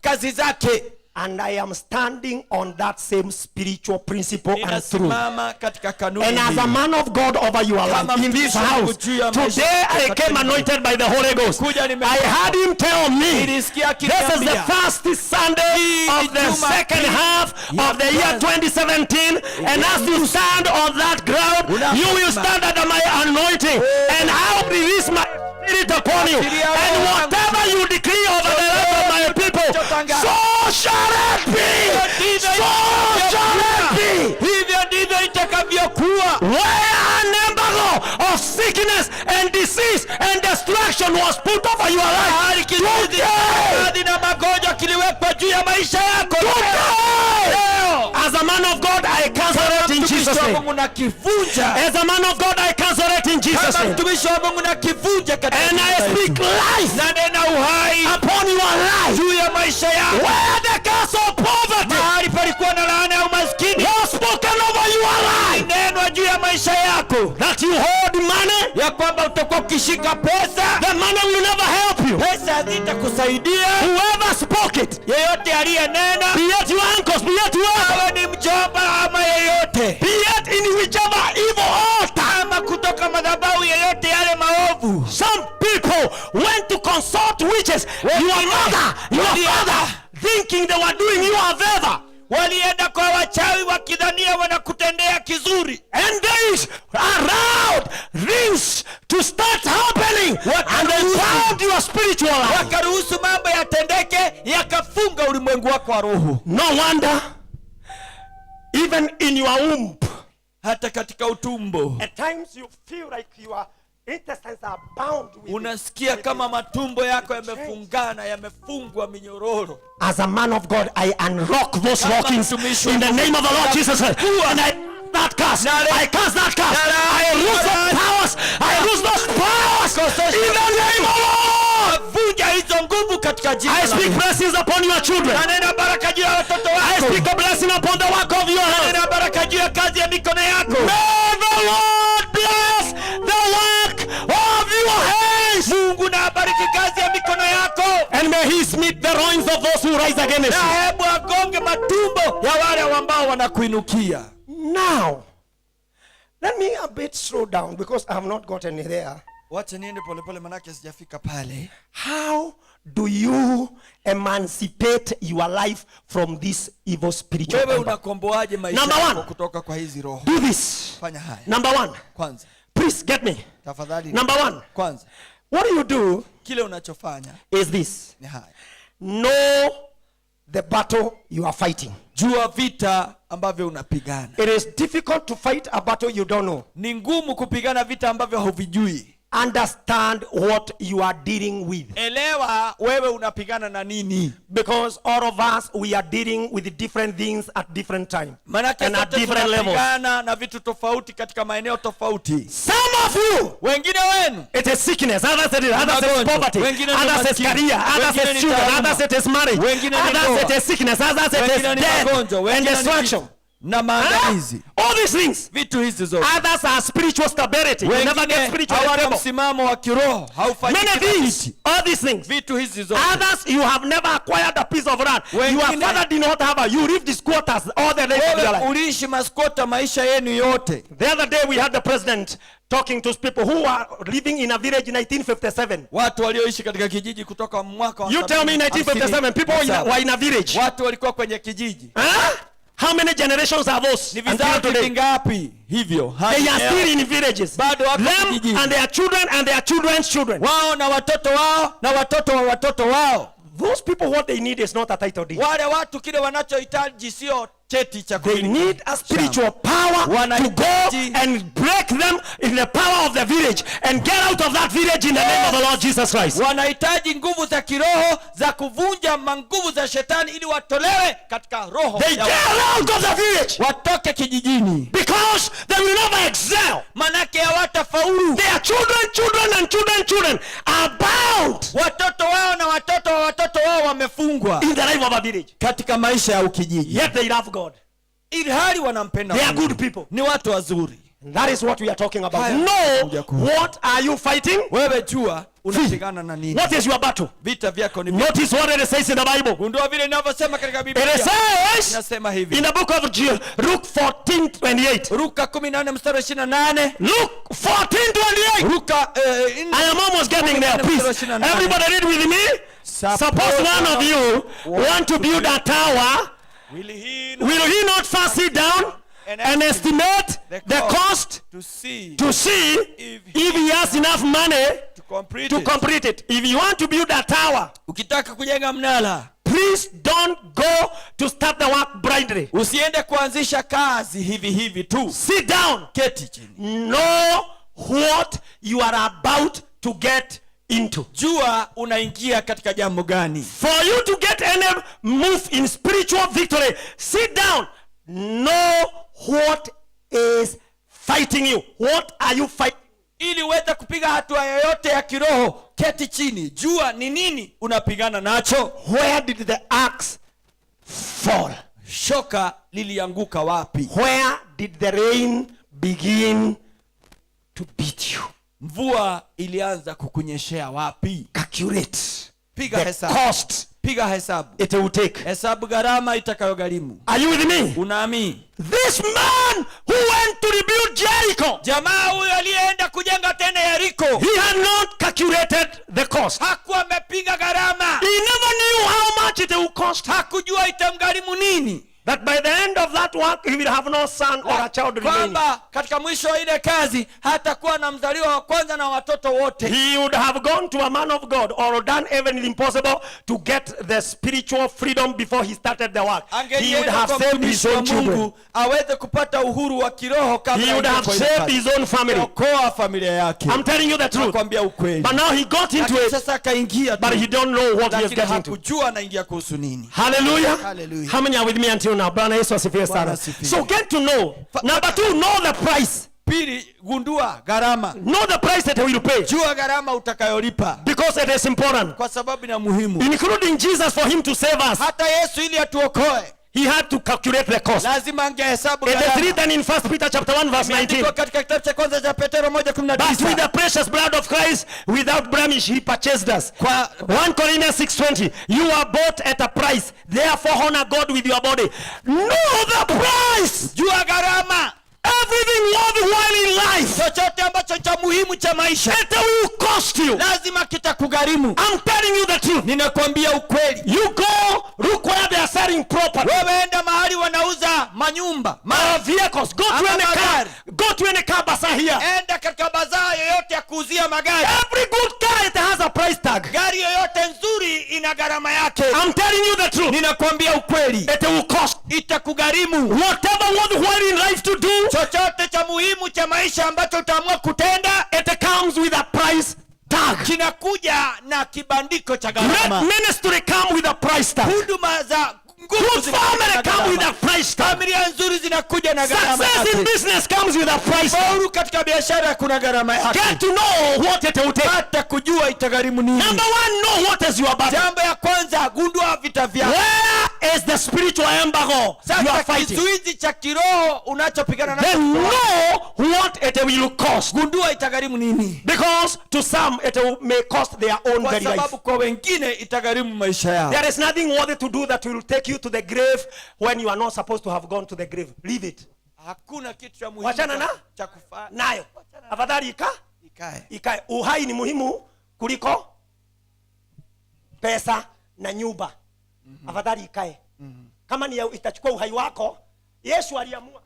kazi zake. And I am standing on that same spiritual principle and truth. Ninasimama katika kanuni And as hii. a man of God over your life in this house, today I came anointed by the Holy Ghost. I heard him tell me, this is the first Sunday of the second half of the year 2017. And as you stand on that ground, you will stand under my anointing. And I will release my spirit upon you. And whatever you decree over the life of my people, so shall it be. So shall it be. Hivyo ndivyo itakavyokuwa. Where an embargo of sickness and disease and destruction was put over your life, today, na magonjwa kiliwekwa juu ya maisha yako. As a man of God, I cancel it in Jesus' name. As a man of God, I cancel it in Jesus' name. And I speak life upon your life. Where the curse of poverty was spoken over your life, that you hold money, the money will never help you. Whoever spoke it, be it your uncles, be it whoever, be it in whichever evil altar. Some people went to consult witches, your mother, your father, thinking they were doing you a favor. Walienda kwa wachawi wakidhania wanakutendea kizuri. And days allowed things to start happening, and they found your spiritual life. Wakaruhusu mambo yatendeke, yakafunga ulimwengu wako wa roho. No wonder, even in your womb, hata katika utumbo, at times you feel like your intestines are bound with unasikia kama matumbo yako yamefungana, yamefungwa minyororo. As a man of God, I unlock those lockings in the name of the Lord Jesus Christ. And I that curse. I curse that curse. I lose those powers. I lose those powers in the name of the Lord. I speak blessings upon your children. I speak a blessing upon the work of your hands. May the Lord bless the work of your hands. And may he smite the loins of those who rise against you. Now, let me a bit slow down because I have not gotten there. How do you emancipate your life from this evil spiritual number? Number one, do this. Number one, please get me. Number one, what do you do is this. Know the battle you are fighting. Jua vita ambavyo unapigana. It is difficult to fight a battle you don't know. Ni ngumu kupigana vita ambavyo huvijui. Understand what you are dealing with. Elewa wewe unapigana na nini. Because all of us, we are dealing with different things at different time and at different levels. Na vitu tofauti katika maeneo tofauti. Some of you, wengine wenu, it is sickness, others it is poverty, others it is career, others it is children, others it is marriage, others it is sickness, others it is death and destruction. All these things. Others are spiritual stability. You never get spiritual stable. Many things. All these things. Others, you have never acquired a piece of land. Your father did not have a. You live the squatters all the days of your life. The other day we had the president talking to people who are living in a village in 1957. You tell me in 1957 people were in a village. How many generations are those? They are still in villages. Them and their children and their children's children. Those people, what they need is not a title deed. They need a spiritual power to go and break them in the power of the village and get out of that village in the name of the Lord Jesus Christ. They get out of the village because they will never excel. Their children are bound in the life of a village. Yet they love God. They are good people. And that is what we are talking about. Haya, Know what are you fighting? Wewe jua unapigana na nini. What is your battle? Vita vyako ni Notice what it says in the Bible. Gundua vile inavyosema katika Biblia. It says Inasema hivi. in the book of Luke 14:28. Luka 14:28. Luke 14:28. Luka I am almost getting there. Please, everybody read with me. Suppose one of you want to build a tower. Will he not first sit down and estimate the cost to see if he has enough money to complete it? If you want to build a tower, ukitaka kujenga mnara, please don't go to start the work blindly. Usiende kuanzisha kazi hivi tu. Sit down. Keti chini. Know what you are about to get into. Jua unaingia katika jambo gani. For you to get any move in spiritual victory, sit down. Know what is fighting you. What are you fighting? Ili uweze kupiga hatua yoyote ya kiroho, keti chini. Jua ni nini unapigana nacho. Where did the axe fall? Shoka lilianguka wapi? Where did the rain begin to beat you? Mvua ilianza kukunyeshea wapi? Calculate. Piga the hesabu. Cost piga hesabu. it will take. Hesabu gharama itakayogharimu. Are you with me? Unaamini? This man who went to rebuild Jericho, jamaa huyo aliyeenda kujenga tena Yeriko, he had not calculated the cost. hakuwa amepiga gharama. He never knew how much it will cost. Hakujua itamgharimu nini. That by the end of that work he will have no son or a child remaining. Kwamba katika mwisho wa ile kazi hatakuwa na mzaliwa wa kwanza na watoto wote. He would have gone to a man of God or done even impossible to get the spiritual freedom before he started the work. He would have saved his own children. Aweze kupata uhuru wa kiroho kabla. He would have saved his own family. Okoa familia yake. I'm telling you the truth. Nakwambia ukweli. But now he got into it. Sasa akaingia tu. But he don't know what he is getting into. Hakujua anaingia kuhusu nini. Hallelujah. Hallelujah. How many are with me until now? Bwana Yesu asifiwe sana. So get to know. Number 2, know the price. Pili, gundua gharama. Know the price that will pay. Jua gharama utakayolipa. Because it is important. Kwa sababu ni muhimu. Including Jesus for him to save us. Hata Yesu ili atuokoe. He had to calculate the cost. Lazima angehesabu gharama. It is written in 1 Peter chapter 1 verse 19. Katika kitabu cha kwanza cha Petro 1:19. But with the precious blood of Christ without blemish he purchased us. 1 Corinthians 6:20. You are bought at a price. Therefore honor God with your body. Know the price. Jua gharama. Everything worthwhile in life. Chochote ambacho cha muhimu cha maisha. It will cost you. Lazima kitakugharimu. I'm telling you the truth. Ninakwambia ukweli. You go look where they are selling property. Wewe enda mahali wanauza manyumba, vehicles. Go to any car bazaar here. Enda katika bazaar yoyote ya kuuzia magari. Every good car it has a price tag. Gari yoyote nzuri ina gharama yake. I'm telling you the truth. Ninakwambia ukweli. It will cost. Itakugharimu. Whatever worthwhile in life to do. Chochote cha muhimu cha maisha ambacho utaamua kutenda, it comes with a price tag. Kinakuja na kibandiko cha gharama. Ministry come with a price tag. Huduma za good family come with a price tag. Familia nzuri zinakuja na gharama. Success in business comes with a price tag. Faulu katika biashara kuna gharama yake. Get to know what it will take. Hata kujua itagharimu nini. Number 1, know what is your battle. Jambo ya kwanza, gundua vita vyako. Where is the spiritual embargo you are fighting? Kizuizi cha kiroho unachopigana nacho. Then know what it will cost. Gundua itagharimu nini. Because to some it may cost their own very life. Kwa sababu kwa wengine itagharimu maisha yao. There is nothing worthy to do that will take you to the grave when you are not supposed to have gone to the grave. Leave it. Hakuna kitu cha muhimu cha kufanya nayo. Afadhali ikae. Uhai ni muhimu kuliko pesa na nyumba. Afadhali ikae. Kama ni itachukua uhai wako, Yesu aliamua.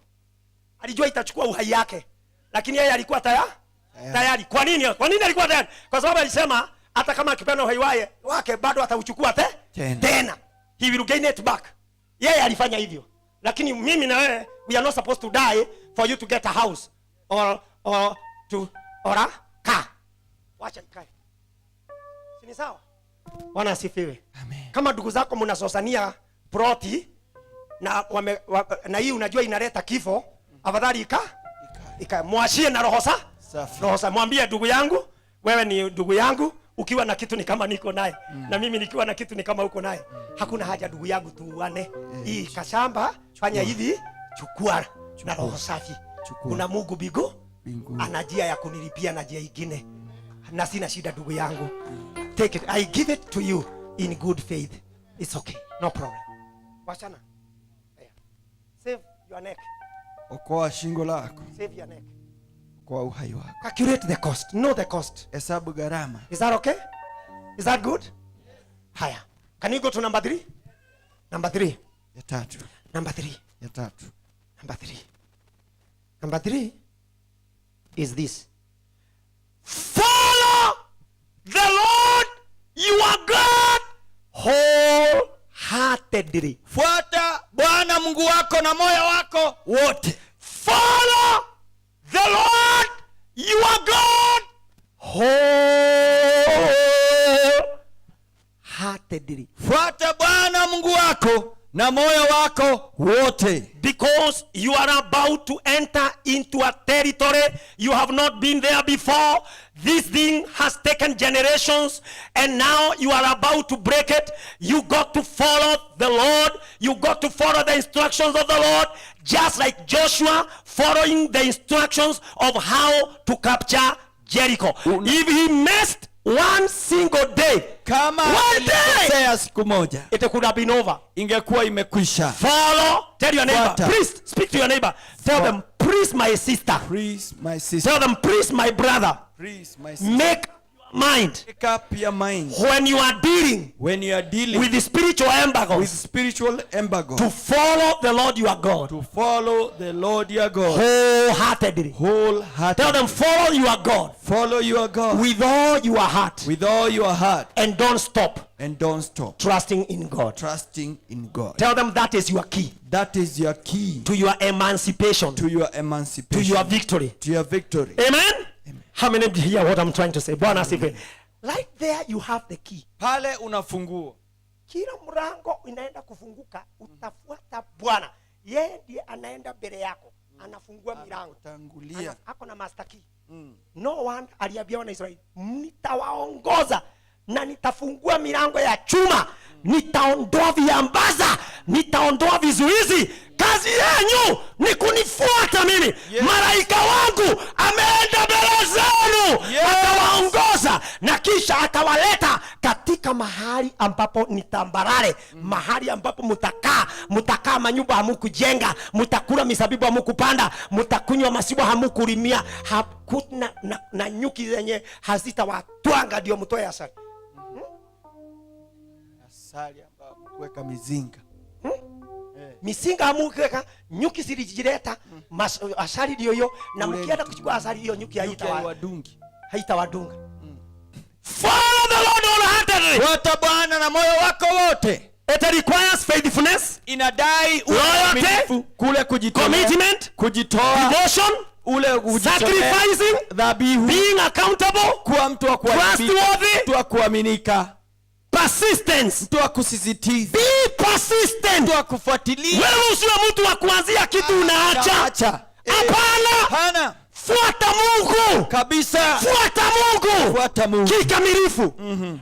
Alijua itachukua uhai yake. Lakini yeye alikuwa tayari. Kwa nini? Kwa nini alikuwa tayari? Kwa sababu alisema hata kama akipenda uhai wake bado atauchukua tena. He will gain it back. Yeye alifanya hivyo. Lakini mimi na wewe, we are not supposed to die for you to get a house or a car. Wacha ikae. Si ni sawa? Bwana asifiwe. Amen. Kama ndugu zako mnasosania proti na hii unajua inaleta kifo, afadhali ikae. Mwashie na roho safi. Mwambie ndugu yangu, wewe ni ndugu yangu. Ukiwa na kitu ni kama niko naye. Na mimi nikiwa na kitu ni kama uko naye. Hakuna haja ndugu yangu tuuane. Hii kashamba fanya hivi, chukua na roho safi. Kuna Mungu mbinguni Mbinguni. ana njia ya kunilipia na njia ingine, na sina shida ndugu yangu. Take it, I give it to you in good faith. It's okay, no problem. Wachana. Save your neck. Okoa shingo lako, Save your neck. okoa uhai wako. Calculate the cost. Know the cost. Hesabu gharama. Is that okay? Is that good? Haya. Can you go to number 3? Number 3. Ya tatu. Number 3. Ya tatu. Number 3. Number 3 is this. Follow the Lord your God Wholeheartedly. Fuata Bwana Mungu wako na moyo wako wote. Follow the Lord your God Wholeheartedly. Fuata Bwana Mungu wako na moyo wako wote. because you are about to enter into a territory you have not been there before. This thing has taken generations and now you are about to break it. You got to follow the Lord. You got to follow the instructions of the Lord, just like Joshua following the instructions of how to capture Jericho. If he missed one single day, Kama one day, alikosea siku moja, it could have been over. ingekuwa imekwisha. Follow. Tell your neighbor. Fuata. Please speak to your neighbor. Tell them, please, my sister. Please, my sister. Tell them, please, my brother. Please, my sister. Make mind Make up your mind when you are dealing when you are dealing with the spiritual with embargoes spiritual embargo to follow the Lord your God to follow the Lord your God wholeheartedly. wholeheartedly. Tell them, follow your God Follow your God with all your heart with all your heart and don't stop and don't stop trusting in God. trusting in God. Tell them that is your key That is your key to your emancipation, to your to emancipation, your victory. to your victory. Amen? How many hear what I'm trying to say? Bwana asifiwe. Right there you have the key. Pale una funguo. Kila mlango inaenda kufunguka, utafuata Bwana. Yeye ndiye anaenda mbele yako, anafungua milango. Tangulia. Ako na master key. No one aliambia wana Israeli, nitawaongoza na nitafungua milango ya chuma, nitaondoa viambaza, nitaondoa vizuizi. Kazi yenu ni kunifuata mimi. Yes. Malaika wangu ameenda mbele zenu, Yes. atawaongoza na kisha atawaleta katika mahali ambapo ni tambarare, mahali ambapo mutakaa manyumba hamukujenga, mutakula misabibu hamukupanda, mutakunywa masibo hamukulimia, hakuna na nyuki zenye hazitawatwanga ndio mtoe asali. Asali ambayo kuweka mizinga. Misinga hamukuweka, nyuki zilijileta, asali ndio hiyo, na mkienda kuchukua asali hiyo nyuki Haitawadungi. haitawadunga. Follow the Lord wholeheartedly. Fuata Bwana na moyo wako wote. It requires faithfulness, Inadai Loyalty, uaminifu, kule kujitolea, commitment, kujitoa, devotion, ule kujitolea, sacrificing, dhabihu, being accountable, kuwa mtu wa kuaminika, trustworthy, mtu wa kuaminika, persistence. mtu wa kusisitiza, Be persistent. mtu wa kufuatilia. Wewe usiwe mtu wa kuanzia kitu unaacha. Acha. Hapana. Hana Fuata Mungu. kabisa. Fuata Mungu Fuata Mungu. kikamilifu.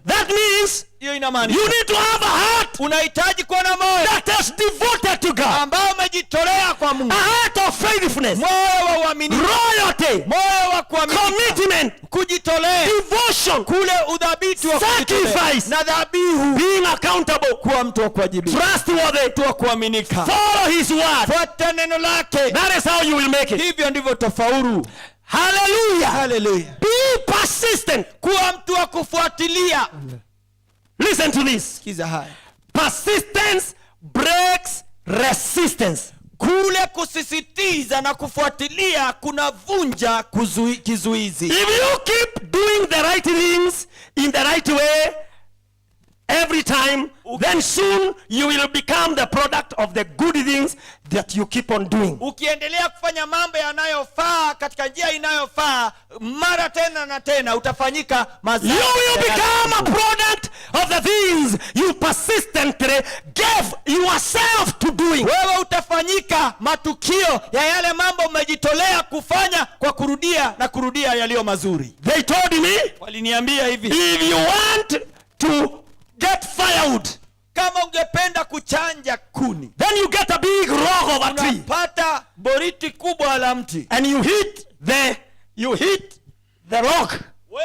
That means Hiyo you inamaanisha need to have a heart unahitaji kuwa na moyo that is devoted to God. ambao umejitolea kwa Mungu, A heart of faithfulness, moyo wa uaminifu, loyalty, moyo wa kuaminika, commitment, kujitolea, devotion, kule udhabiti wa kujitolea sacrifice, na dhabihu, being accountable, kuwa mtu wa kuwajibika, trustworthy, mtu wa kuaminika. follow his word. Fuata neno lake, That is how you will make it. hivyo ndivyo tafaulu. Hallelujah. Hallelujah. Be persistent. Kuwa mtu wa kufuatilia. Listen to this. Sikiza haya, Persistence breaks resistance. kule kusisitiza na kufuatilia kunavunja kizuizi. If you keep doing the right things in the right way every time, then soon you will become the product of the good things that you keep on doing. Ukiendelea kufanya mambo yanayofaa katika njia inayofaa mara tena na tena, utafanyika mazao. You will become a product of the things you persistently gave yourself to doing. Wewe utafanyika matukio ya yale mambo umejitolea kufanya kwa kurudia na kurudia yaliyo mazuri. They told me, Waliniambia hivi, if you want to get firewood, kama ungependa kuchanja kuni, then you get a big log of a tree. unapata boriti kubwa la mti, And you hit the log. wewe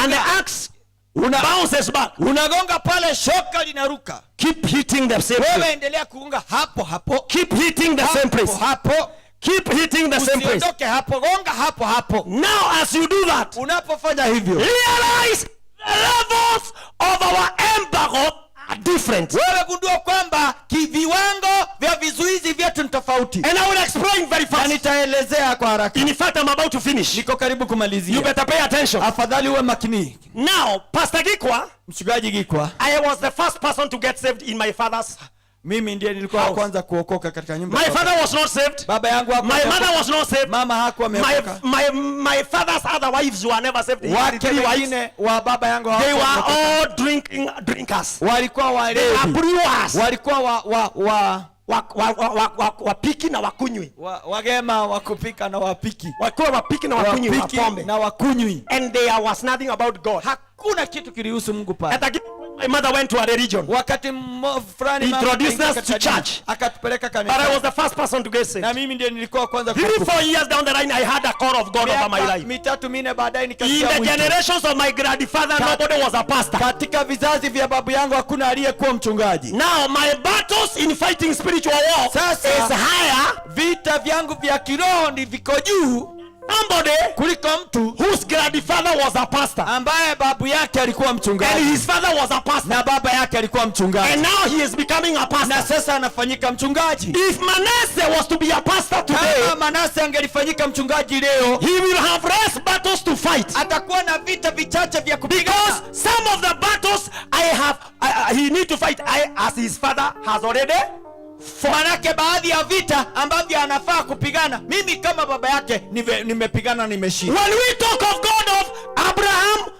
And the unagonga, axe bounces back. unagonga pale, shoka linaruka. Keep hitting the same Wewe place. endelea kugonga hapo hapo, Keep hitting the same place. hapo, Keep hitting the same place. usiondoke hapo, gonga hapo hapo. Now as you do that, Unapofanya hivyo, realize the levels of our embargo are different. wewe gundua kwamba viwango vya vizuizi vyetu ni tofauti, And I will explain very na fast. nitaelezea kwa haraka. In fact, I'm about to finish. Niko karibu You kumalizia, better pay attention. afadhali uwe makini. Now, Pastor Gikwa, Mchungaji Gikwa, I was the first person to get saved in my father's. mimi ndiye nilikuwa wa kwanza kuokoka katika nyumba. My father was not saved. Baba yangu hakuwa My ameokoka. mother was not saved. Mama hakuwa ameokoka. My father's other wives were never saved. He had Wake 3 wives. wengine wa baba yangu They were hawakuwa all drinkers. walikuwa They were walevi, brewers. walikuwa Wapiki na wakunywi. wagema wa kupika na wapiki, Walikuwa wapiki na wakunywi wa wapiki pombe. na wakunywi. And there was nothing about God. Hakuna kitu kilihusu Mungu pale. At again, my mother went to a religion. Wakati fulani mama Introduced akaingia us katika to dini, church. akatupeleka But I was kanisa, the first person to get saved. na mimi ndiye nilikuwa kwanza 3-4 years down the line, I had a call of God over my miaka life. mitatu minne baadaye In nikasikia the mwito. generations of my grandfather, nobody was a pastor. Katika vizazi vya babu yangu hakuna aliyekuwa mchungaji. Now my battles in fighting spiritual war Sasa, is higher. vita vyangu vya kiroho ni viko juu Somebody kuliko mtu whose grandfather was a pastor ambaye babu yake alikuwa and mchungaji his father was a pastor, na baba yake alikuwa mchungaji, and now he is becoming a na pastor. sasa anafanyika mchungaji. If Manasseh was to be a pastor today, Kama Manase angelifanyika mchungaji leo, he will have less battles to fight, atakuwa na vita vichache vya because kupigana, some of the battles he need to fight, as his father has already. manake baadhi ya vita ambavyo anafaa kupigana, mimi kama baba yake nimepigana, nimeshinda. When we talk of God of Abraham,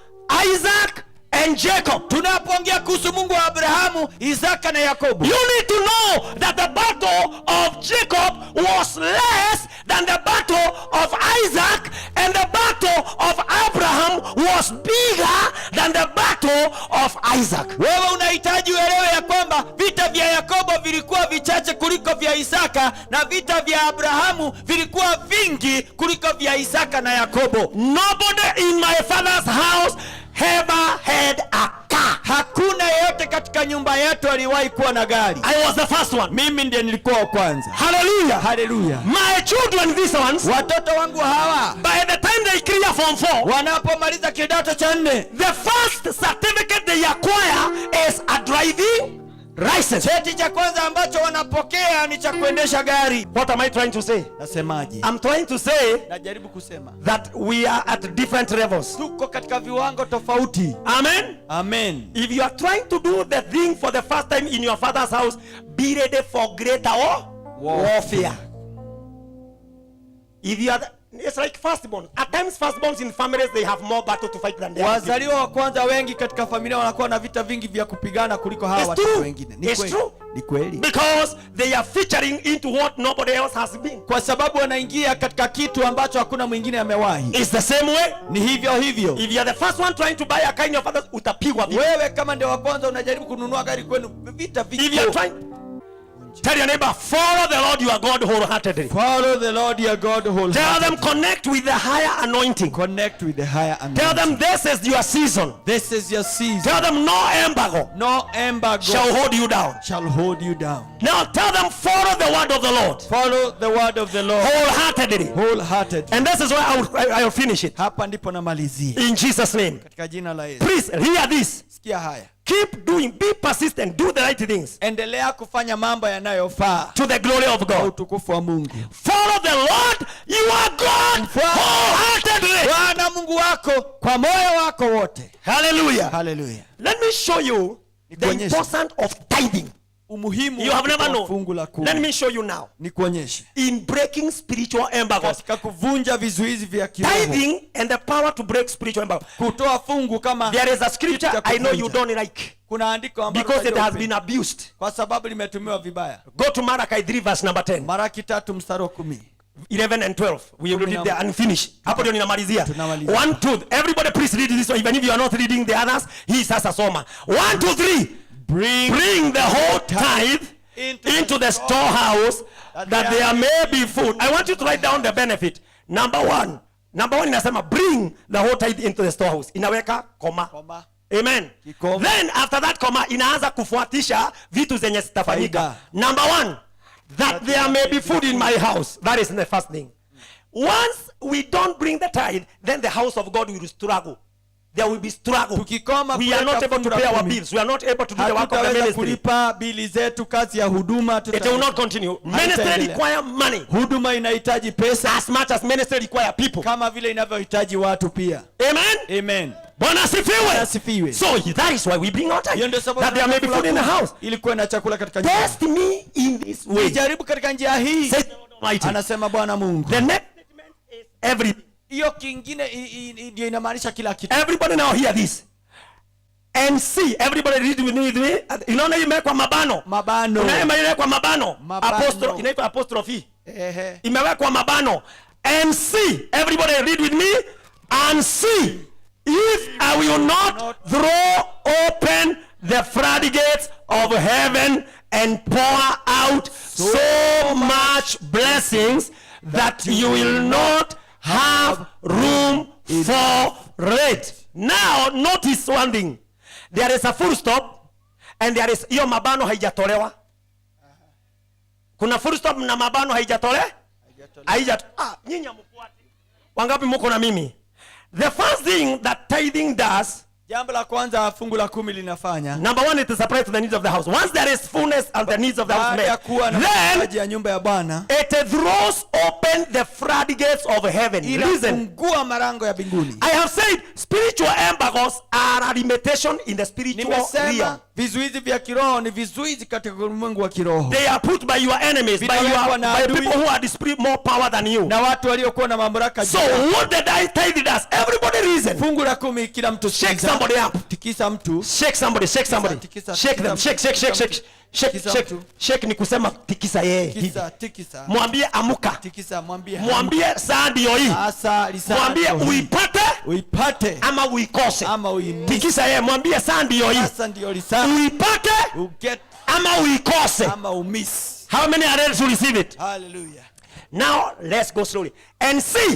Isaac and Jacob, Tunapoongea kuhusu Mungu wa Abrahamu, Isaka na Yakobo, you need to know that the battle of Jacob was less than the battle of Isaac, and the battle of Abraham was bigger than the battle of Isaac. wewe unahitaji uelewe ya kwamba vita vya Yakobo vilikuwa vichache kuliko vya Isaka, na vita vya Abrahamu vilikuwa vingi kuliko vya Isaka na Yakobo. Nobody in my father's house ever had a car. Hakuna yeyote katika nyumba yetu aliwahi kuwa na gari. I was the first one. Mimi ndiye nilikuwa wa kwanza. Hallelujah. Haleluya. My children, these ones, Watoto wangu hawa by the time they clear Form 4, wanapomaliza kidato cha 4, the first certificate they acquire is a driving license. cheti cha kwanza ambacho wanapokea ni cha kuendesha gari. What am I trying to say? Nasemaje? I'm trying to say Najaribu kusema that we are at different levels. tuko katika viwango tofauti. Amen. Amen. If you are trying to do the thing for the first time in your father's house, be ready for greater warfare. If you are it's like firstborn. At times firstborns in families, they have more battle to fight than the other. Wazaliwa wa kwanza wengi katika familia wanakuwa na vita vingi vya kupigana kuliko hawa It's watoto true. wengine. Ni It's kweli. true. Ni kweli. Because they are featuring into what nobody else has been. Kwa sababu wanaingia katika kitu ambacho hakuna mwingine amewahi. It's the same way. Ni hivyo hivyo. If you are the first one trying to buy a car in your father's, utapigwa vita. Wewe kama ndio wa kwanza unajaribu kununua gari kwenu, vita If you are viko. trying, tell your neighbor, follow the Lord your God wholeheartedly. Follow the Lord your God Tell wholeheartedly. them, connect with the higher anointing. Connect with the higher anointing. Tell them, this is your season. This is your season. Tell them, no embargo No embargo shall hold you down. shall hold you down. Now tell them, follow the word of the Lord Follow the word of the Lord wholeheartedly. wholehearted. And this is why I will finish it. Hapa ndipo namalizia In Jesus' name. katika jina la Yesu. Please hear this. Sikia haya. Keep doing, be persistent, do the right things Endelea kufanya mambo yanayofaa to the glory of kwa God. utukufu wa Mungu. Follow the Lord your God wholeheartedly. Bwana Mungu wako kwa moyo wako wote. Hallelujah. Haleluya. Let me show you the Nikuonyeshe. importance of tithing. Umuhimu You have never wa fungu known. la kumi. Let me show you now. Nikuonyeshe. In breaking spiritual embargoes. Katika kuvunja vizuizi vya kiroho. Tithing and the power to break spiritual embargoes. Kutoa fungu kama There is a scripture Cha I know you kuvunja. don't like kuna andiko ambalo because it unajua has upendi. been abused. Kwa sababu limetumiwa vibaya. Go to Malachi 3 verse number 10. Malaki 3 mstari wa 10. 11 and 12. We will read there and finish. Hapo ndio ninamalizia. Tunamalizia. 1, 2. Everybody please read this one. Even if you are not reading the others, hii sasa soma. 1, 2, 3. bring the whole tithe into the storehouse, that there may be food. I want you to write down the benefit. Number one inasema bring the whole tithe into the storehouse. Inaweka koma. Amen. Kikoma. Then after that koma inaanza kufuatisha vitu zenye zitafanyika. Number one, that there may be food in my house. That is the first thing. Once we don't bring the tithe, then the house of God will struggle. There will be struggle. Tukikoma We are not able to pay our bills. We are not able to do the work of the hatutaweza ministry. kulipa bili zetu, kazi ya huduma It will not continue. Ministry require money huduma inahitaji pesa as much as ministry require people. kama vile inavyohitaji watu pia. Amen. Amen. Bwana asifiwe. Asifiwe. So that is why we bring our Hiyo tithe. ndio sababu That there may be food in the house. ilikuwa na chakula katika nyumba. Test me in this way. Jaribu katika njia hii. Says the Lord Almighty. Anasema Bwana Mungu. The next statement is everything. Hiyo kingine ndio inamaanisha kila kitu. Everybody now hear this. And see, everybody read with me. Inaona imewekwa mabano. Mabano. Unaona imewekwa mabano. Mabano. Apostrophe, inaitwa apostrophe. Ehe. Imewekwa mabano. And see, everybody read with me. And see, if I will not throw open the floodgates of heaven and pour out so much blessings that you will not have room for it. Now notice one thing. There is a full stop and there is hiyo mabano haijatolewa. Kuna full stop na mabano haijatolewa? Nyinyi mfuate. Wangapi mko na mimi? The first thing that tithing does, Jambo la kwanza fungu la 10 linafanya. number one, it is supply to the needs of the house. Once there is fullness and the needs of the house Baada ya kuwa na met, then mahitaji ya nyumba ya Bwana, it throws open the floodgates of heaven. Listen, inafungua marango ya mbinguni. I have said spiritual embargoes are a limitation in the spiritual realm. Nimesema vizuizi vya kiroho ni vizuizi katika ulimwengu wa kiroho. They are put by your enemies, by people who are more power than you. Na watu waliokuwa na mamlaka. So what the tithe does, everybody reason. Fungu la 10 kila mtu Shake somebody up. Tikisa mtu. Shake somebody, shake somebody. Tikisa, Shake them, shake, shake, shake, shake. Shake, shake, shake ni kusema tikisa yeye. Tikisa. Mwambie amuka. Tikisa, mwambie. Mwambie saa ndio hii. Sasa lisana. Mwambie uipate ama uikose. ama uimisi. Tikisa yeye, mwambie saa ndio hii. Sasa ndio lisana. Uipate Uget ama uikose. ama umisi. How many are ready to receive it? Hallelujah. Now let's go slowly and see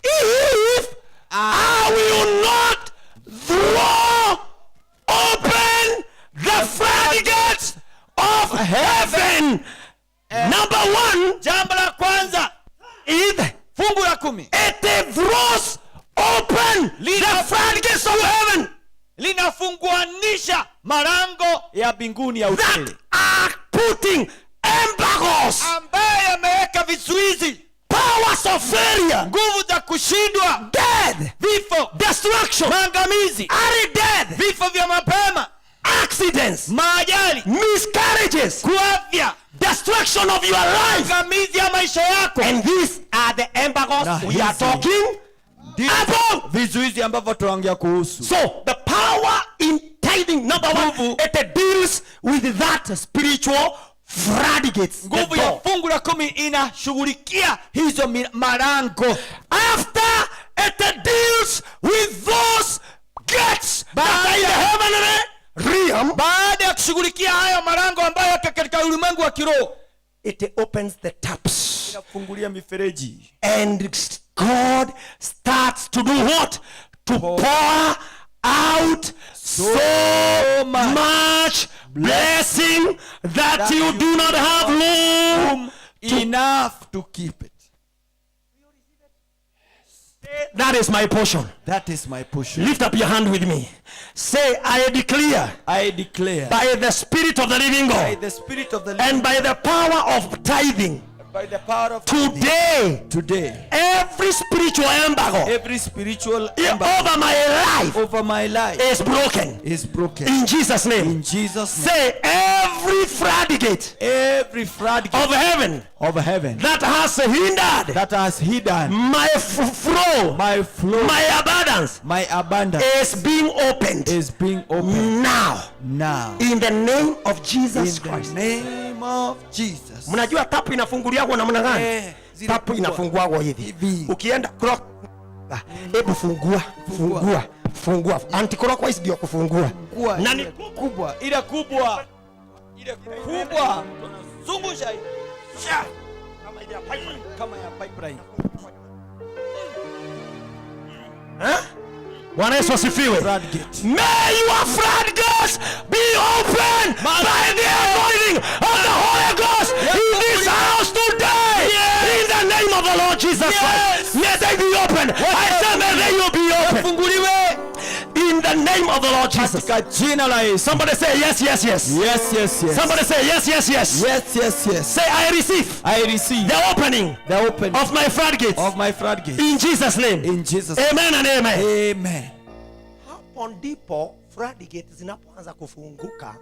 if I will not throw open the floodgates of heaven. Number one, Jambo la kwanza, is fungu la 10 it throws open the floodgates of heaven linafunguanisha marango ya mbinguni ya that ukweli, are putting embargoes, ambaye yameweka vizuizi, powers of failure, nguvu za kushindwa, death, vifo, destruction, maangamizi, early death, vifo vya mapema, accidents, maajali, miscarriages, kuafya, destruction of your life. maangamizi ya maisha yako. And these are the embargoes Na we are hizi talking about. Vizuizi ambavyo tunaongea kuhusu. So the power in tithing, number one, it deals with that spiritual floodgates. the Nguvu ya door. fungu la 10 inashughulikia hizo marango. After it deals with those gates that are in the heavenly realm, Baada ya kushughulikia hayo marango ambayo yako katika ulimwengu wa kiroho, it opens the taps. Inafungulia mifereji. And God starts to do what? To pour out so much blessing that you do not have room. Enough to keep it. That is my portion. That is my portion. Lift up your hand with me. Say, I declare I declare by the Spirit of the living by God the Spirit of the and living, by the power of tithing, by the power of today, every spiritual embargo every spiritual embargo over my life over my life is broken. is broken. In Jesus' name. In Jesus' name. Say, every floodgate Every floodgate of heaven of heaven that has hindered that has hidden my flow, my flow, my abundance, my abundance is being opened is being opened now now. in the name of Jesus In the Christ. name of Jesus. Mnajua tapu inafunguliagwa namna gani? Zile Tapu inafunguagwa hivi. hivi. Ukienda clock, hebu fungua. kufungua. Anti-clockwise ndio kufungua. Na ni kubwa, ile kubwa. Ile kubwa. Zungusha hii. Kama ile ya pipeline. Kama ya pipeline. Bwana Yesu asifiwe. May your floodgates be open by the anointing of the Holy Ghost in this house today. In the name of the Lord Jesus Christ. May they be open. I say may they be open. Funguliwe In the name of the Lord Jesus. katika jina la Yesu. Somebody say yes, yes, yes. Yes, yes, yes. Somebody say yes, yes, yes. Yes, yes, yes. Say I receive I receive the opening the open of my floodgates of my floodgate. in Jesus' name. In Jesus. Amen and amen. Amen. Hapo ndipo floodgate zinapoanza kufunguka.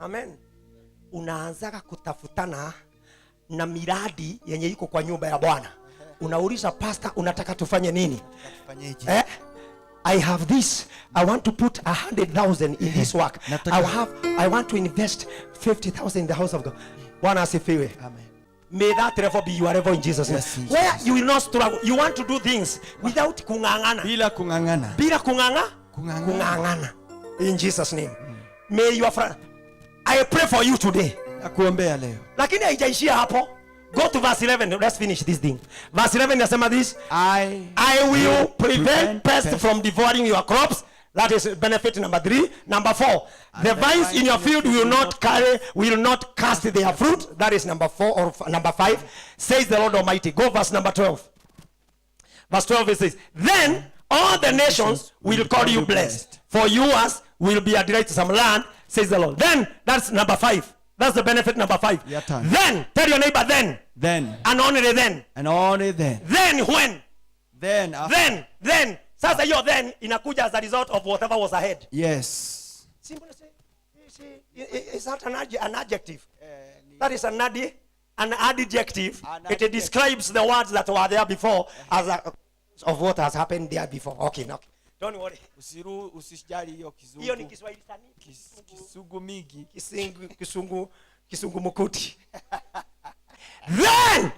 Amen. Unaanzaga kutafutana na miradi yenye iko kwa nyumba ya Bwana. Unauliza pastor, unataka tufanye nini? Tufanyeje? I have this. I want to put 100,000 in this work. I want to invest 50,000 in the house of God. Bwana asifiwe. Amen. May that level be your level in Jesus' name. Yes, in Where Jesus. you will not struggle. You want to do things without kungangana. Bila kungangana. Bila Kungangana. kungangana. In Jesus' name. May your friend. I pray for you today. Nakuombea leo. Lakini haijaishia hapo. Go to verse 11. Let's finish this thing. Verse 11 nasema this. I will prevent pests from devouring your crops. That is benefit number 3. Number 4. The vines in your field will not cast their fruit. That is number 4 or number 5. Says the Lord Almighty. Go verse number 12. Verse 12 it says, then all the nations will call you blessed, for yours will be a delight to some land, says the Lord. Then, that's number 5. That's the benefit number 5. Your turn. Then, tell your neighbor then. Then. And only then. And only then. Then when? Then. After. Then. Sasa hiyo then inakuja as a result of whatever was ahead. Yes. Simple to say. It's not an adjective. That is an adjective. It describes the words that were there before as of what has happened there before. Okay. Don't worry. Usijali hiyo kizungu. Hiyo ni Kiswahili sana. Kizungu mingi. Kisungu mukuti. Then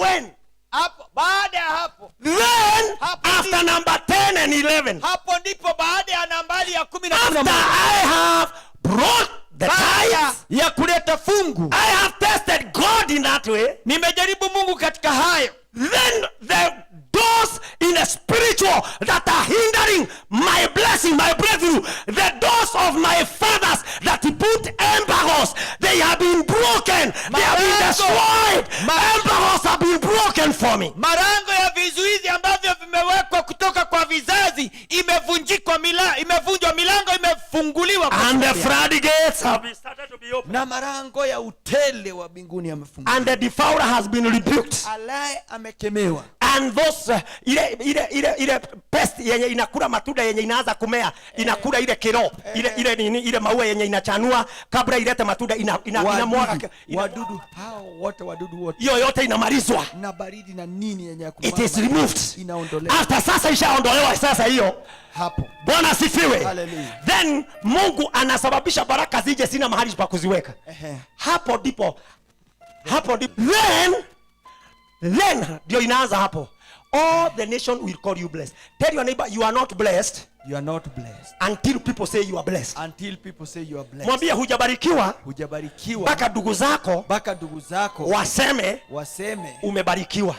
when? Hapo baada ya hapo. Then after number 10 and 11. Hapo ndipo baada ya nambari ya 10 na 11. After I have brought the tithes ya kuleta fungu. I have tested God in that way. Nimejaribu Mungu katika hayo. Then the doors in the spiritual that are hindering my blessing, my breakthrough, the doors of my fathers that put embargoes, they have been broken. They have been destroyed. Embargoes have been broken for me. Marango ya vizuizi ambavyo vimewekwa kutoka kwa vizazi imevunjwa, milango imefunguliwa. And the floodgates have started to be opened. Na marango ya utele wa mbinguni yamefunguliwa. And the devourer has been rebuked. Alaye amekemewa. And those ile pest yenye inakula matunda yenye inaanza kumea, inakula ile kero, ile maua yenye inachanua kabla ilete matunda inamwaga wadudu hao wote, wadudu wote. Hiyo yote inamalizwa. Na baridi na nini yenye It is removed. Inaondolewa. After sasa ishaondolewa sasa hiyo. Hapo. Bwana asifiwe. Hallelujah. Then Mungu anasababisha baraka zije, sina mahali pa kuziweka. Hapo ndipo. Then ndio inaanza hapo. All the nation will call you blessed. Tell your neighbor you are not blessed. You are not blessed Until people say you are blessed. until people say you are blessed. Mwambie hujabarikiwa Hujabarikiwa mpaka ndugu zako waseme umebarikiwa.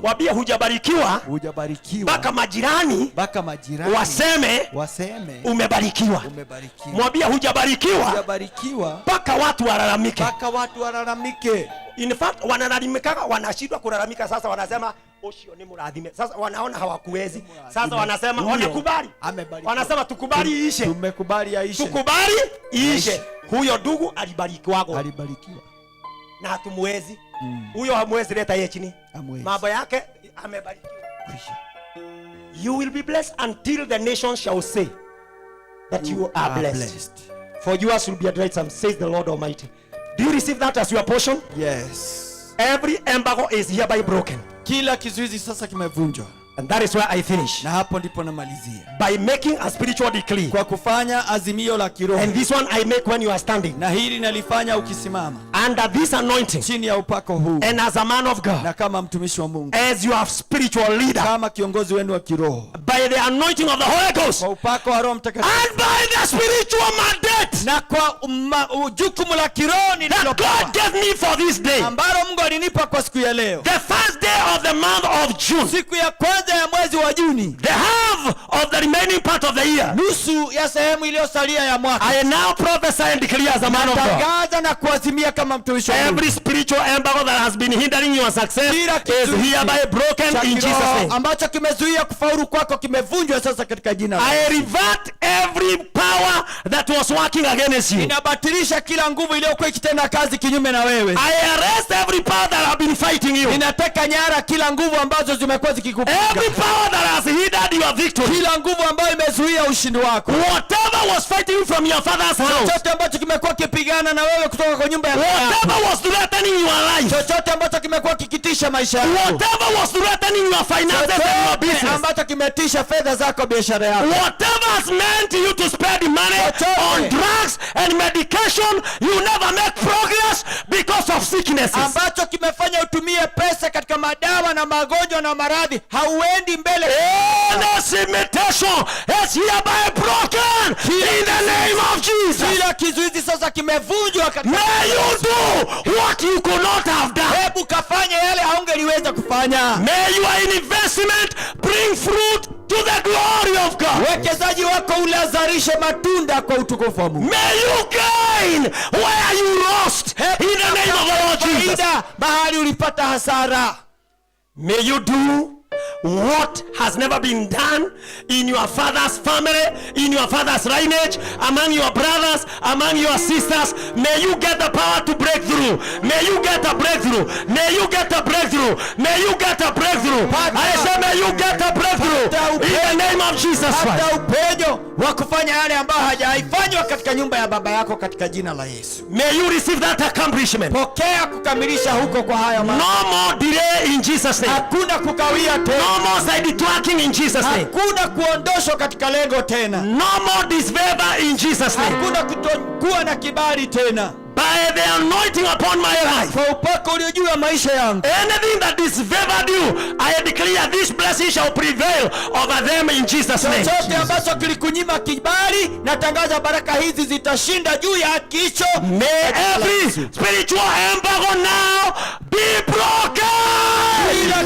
Mwambie hujabarikiwa mpaka majirani waseme umebarikiwa. Mwambie hujabarikiwa mpaka watu walalamike. In fact wanalalamika, wanashindwa kulalamika, sasa wanasema oshio ni murathime. Sasa wanaona hawakuwezi. Sasa wanasema wanakubali. Wanasema tukubali iishe. Tumekubali aishe. Tukubali iishe. Huyo ndugu alibarikiwa. Na hatumwezi. Huyo hamwezi leta yeye chini. Mambo yake amebarikiwa. You will be blessed until the nation shall say that you are blessed. For yours will be a great sum, says the Lord Almighty. Do you receive that as your portion? Yes. Every embargo is hereby broken. Kila kizuizi sasa kimevunjwa. And that is where I finish. Na hapo ndipo namalizia. By making a spiritual decree. Kwa kufanya azimio la kiroho. And this one I make when you are standing. Na hili nalifanya ukisimama. Under this anointing. Chini ya upako huu. And as a man of God. Na kama mtumishi wa Mungu. As your spiritual leader. Kama kiongozi wenu wa kiroho. by the anointing of the Holy Ghost kwa upako wa Roho Mtakatifu and by the spiritual mandate na kwa jukumu la kiroho that nililopewa God gave me for this day. ambalo Mungu alinipa kwa siku ya leo, The first day of the month of June, siku ya kwanza ya mwezi wa Juni, the half of the remaining part of the year. nusu ya sehemu iliyosalia ya mwaka. I now prophesy and declare as a man of God, Tangaza na kuazimia kama mtumishi wa Mungu, every spiritual embargo that has been hindering your success Kila is kizuizi hereby broken cha in Jesus' kiroho name. ambacho kimezuia kufaulu kwako kimevunjwa sasa katika jina la I revert every power that was working against you. Ninabatilisha kila nguvu iliyokuwa ikitenda kazi kinyume na wewe. I arrest every power that have been fighting you. Ninateka nyara kila nguvu ambazo zimekuwa zikikupiga. Every power that has hindered your victory. Kila nguvu ambayo imezuia ushindi wako. Whatever was fighting you from your father's house. Chochote ambacho kimekuwa kipigana na wewe kutoka kwa nyumba ya baba yako. Whatever was threatening your life. Chochote ambacho kimekuwa kikitisha maisha yako. Whatever was threatening your finances and your business. Ambacho kimetisha fedha zako, biashara yako. Whatever has meant you to spend money on drugs and medication, you never make progress because of sicknesses. Ambacho kimefanya utumie pesa katika madawa na magonjwa na maradhi, hauendi mbele. This limitation is hereby broken in the name of Jesus. Kila kizuizi sasa kimevunjwa katika. May you do what you could not have done. Hebu kafanya yale haungeliweza kufanya. May your investment bring fruit to the glory of God. Wekezaji wako ulazarishe matunda kwa utukufu wa Mungu. May you gain where you lost in the name of the Lord Jesus. Mahali ulipata hasara. May you do what has never been done in your father's family, in your father's lineage, among your brothers, among your sisters. May you get the power to break through. May you get a breakthrough. May you get a breakthrough. May you get a breakthrough. I say may you get a breakthrough in the name of Jesus Christ. Hata upenyo wa kufanya yale ambayo hajaifanywa katika nyumba ya baba yako katika jina la Yesu. May you receive that accomplishment. Pokea kukamilisha huko kwa haya mambo. No more delay in Jesus name. Hakuna kukawia tena. No more side tracking in Jesus name. Hakuna kuondoshwa katika lengo tena. No more disfavor in Jesus name. Hakuna kutokuwa na kibali tena. By the anointing upon my life, kwa upako ulio juu ya maisha yangu, anything that disfavored you, I declare this blessing shall prevail over them in Jesus name. Chochote ambacho kilikunyima kibali, natangaza baraka hizi zitashinda juu ya kicho. May every spiritual embargo now be broken.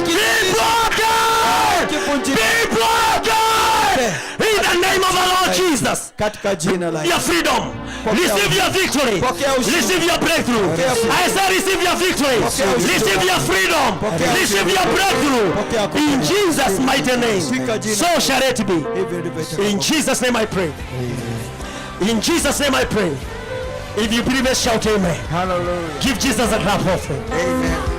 Be broken. Be broken. In the name of the Lord Jesus. Katika jina la your freedom. Receive your victory. Receive your breakthrough. I say receive your victory. Receive your freedom. Receive your breakthrough. In Jesus' mighty name. So shall it be. In Jesus' name I pray. In Jesus' name I pray. If you believe it, shout amen. Hallelujah. Give Jesus a clap offering. Amen.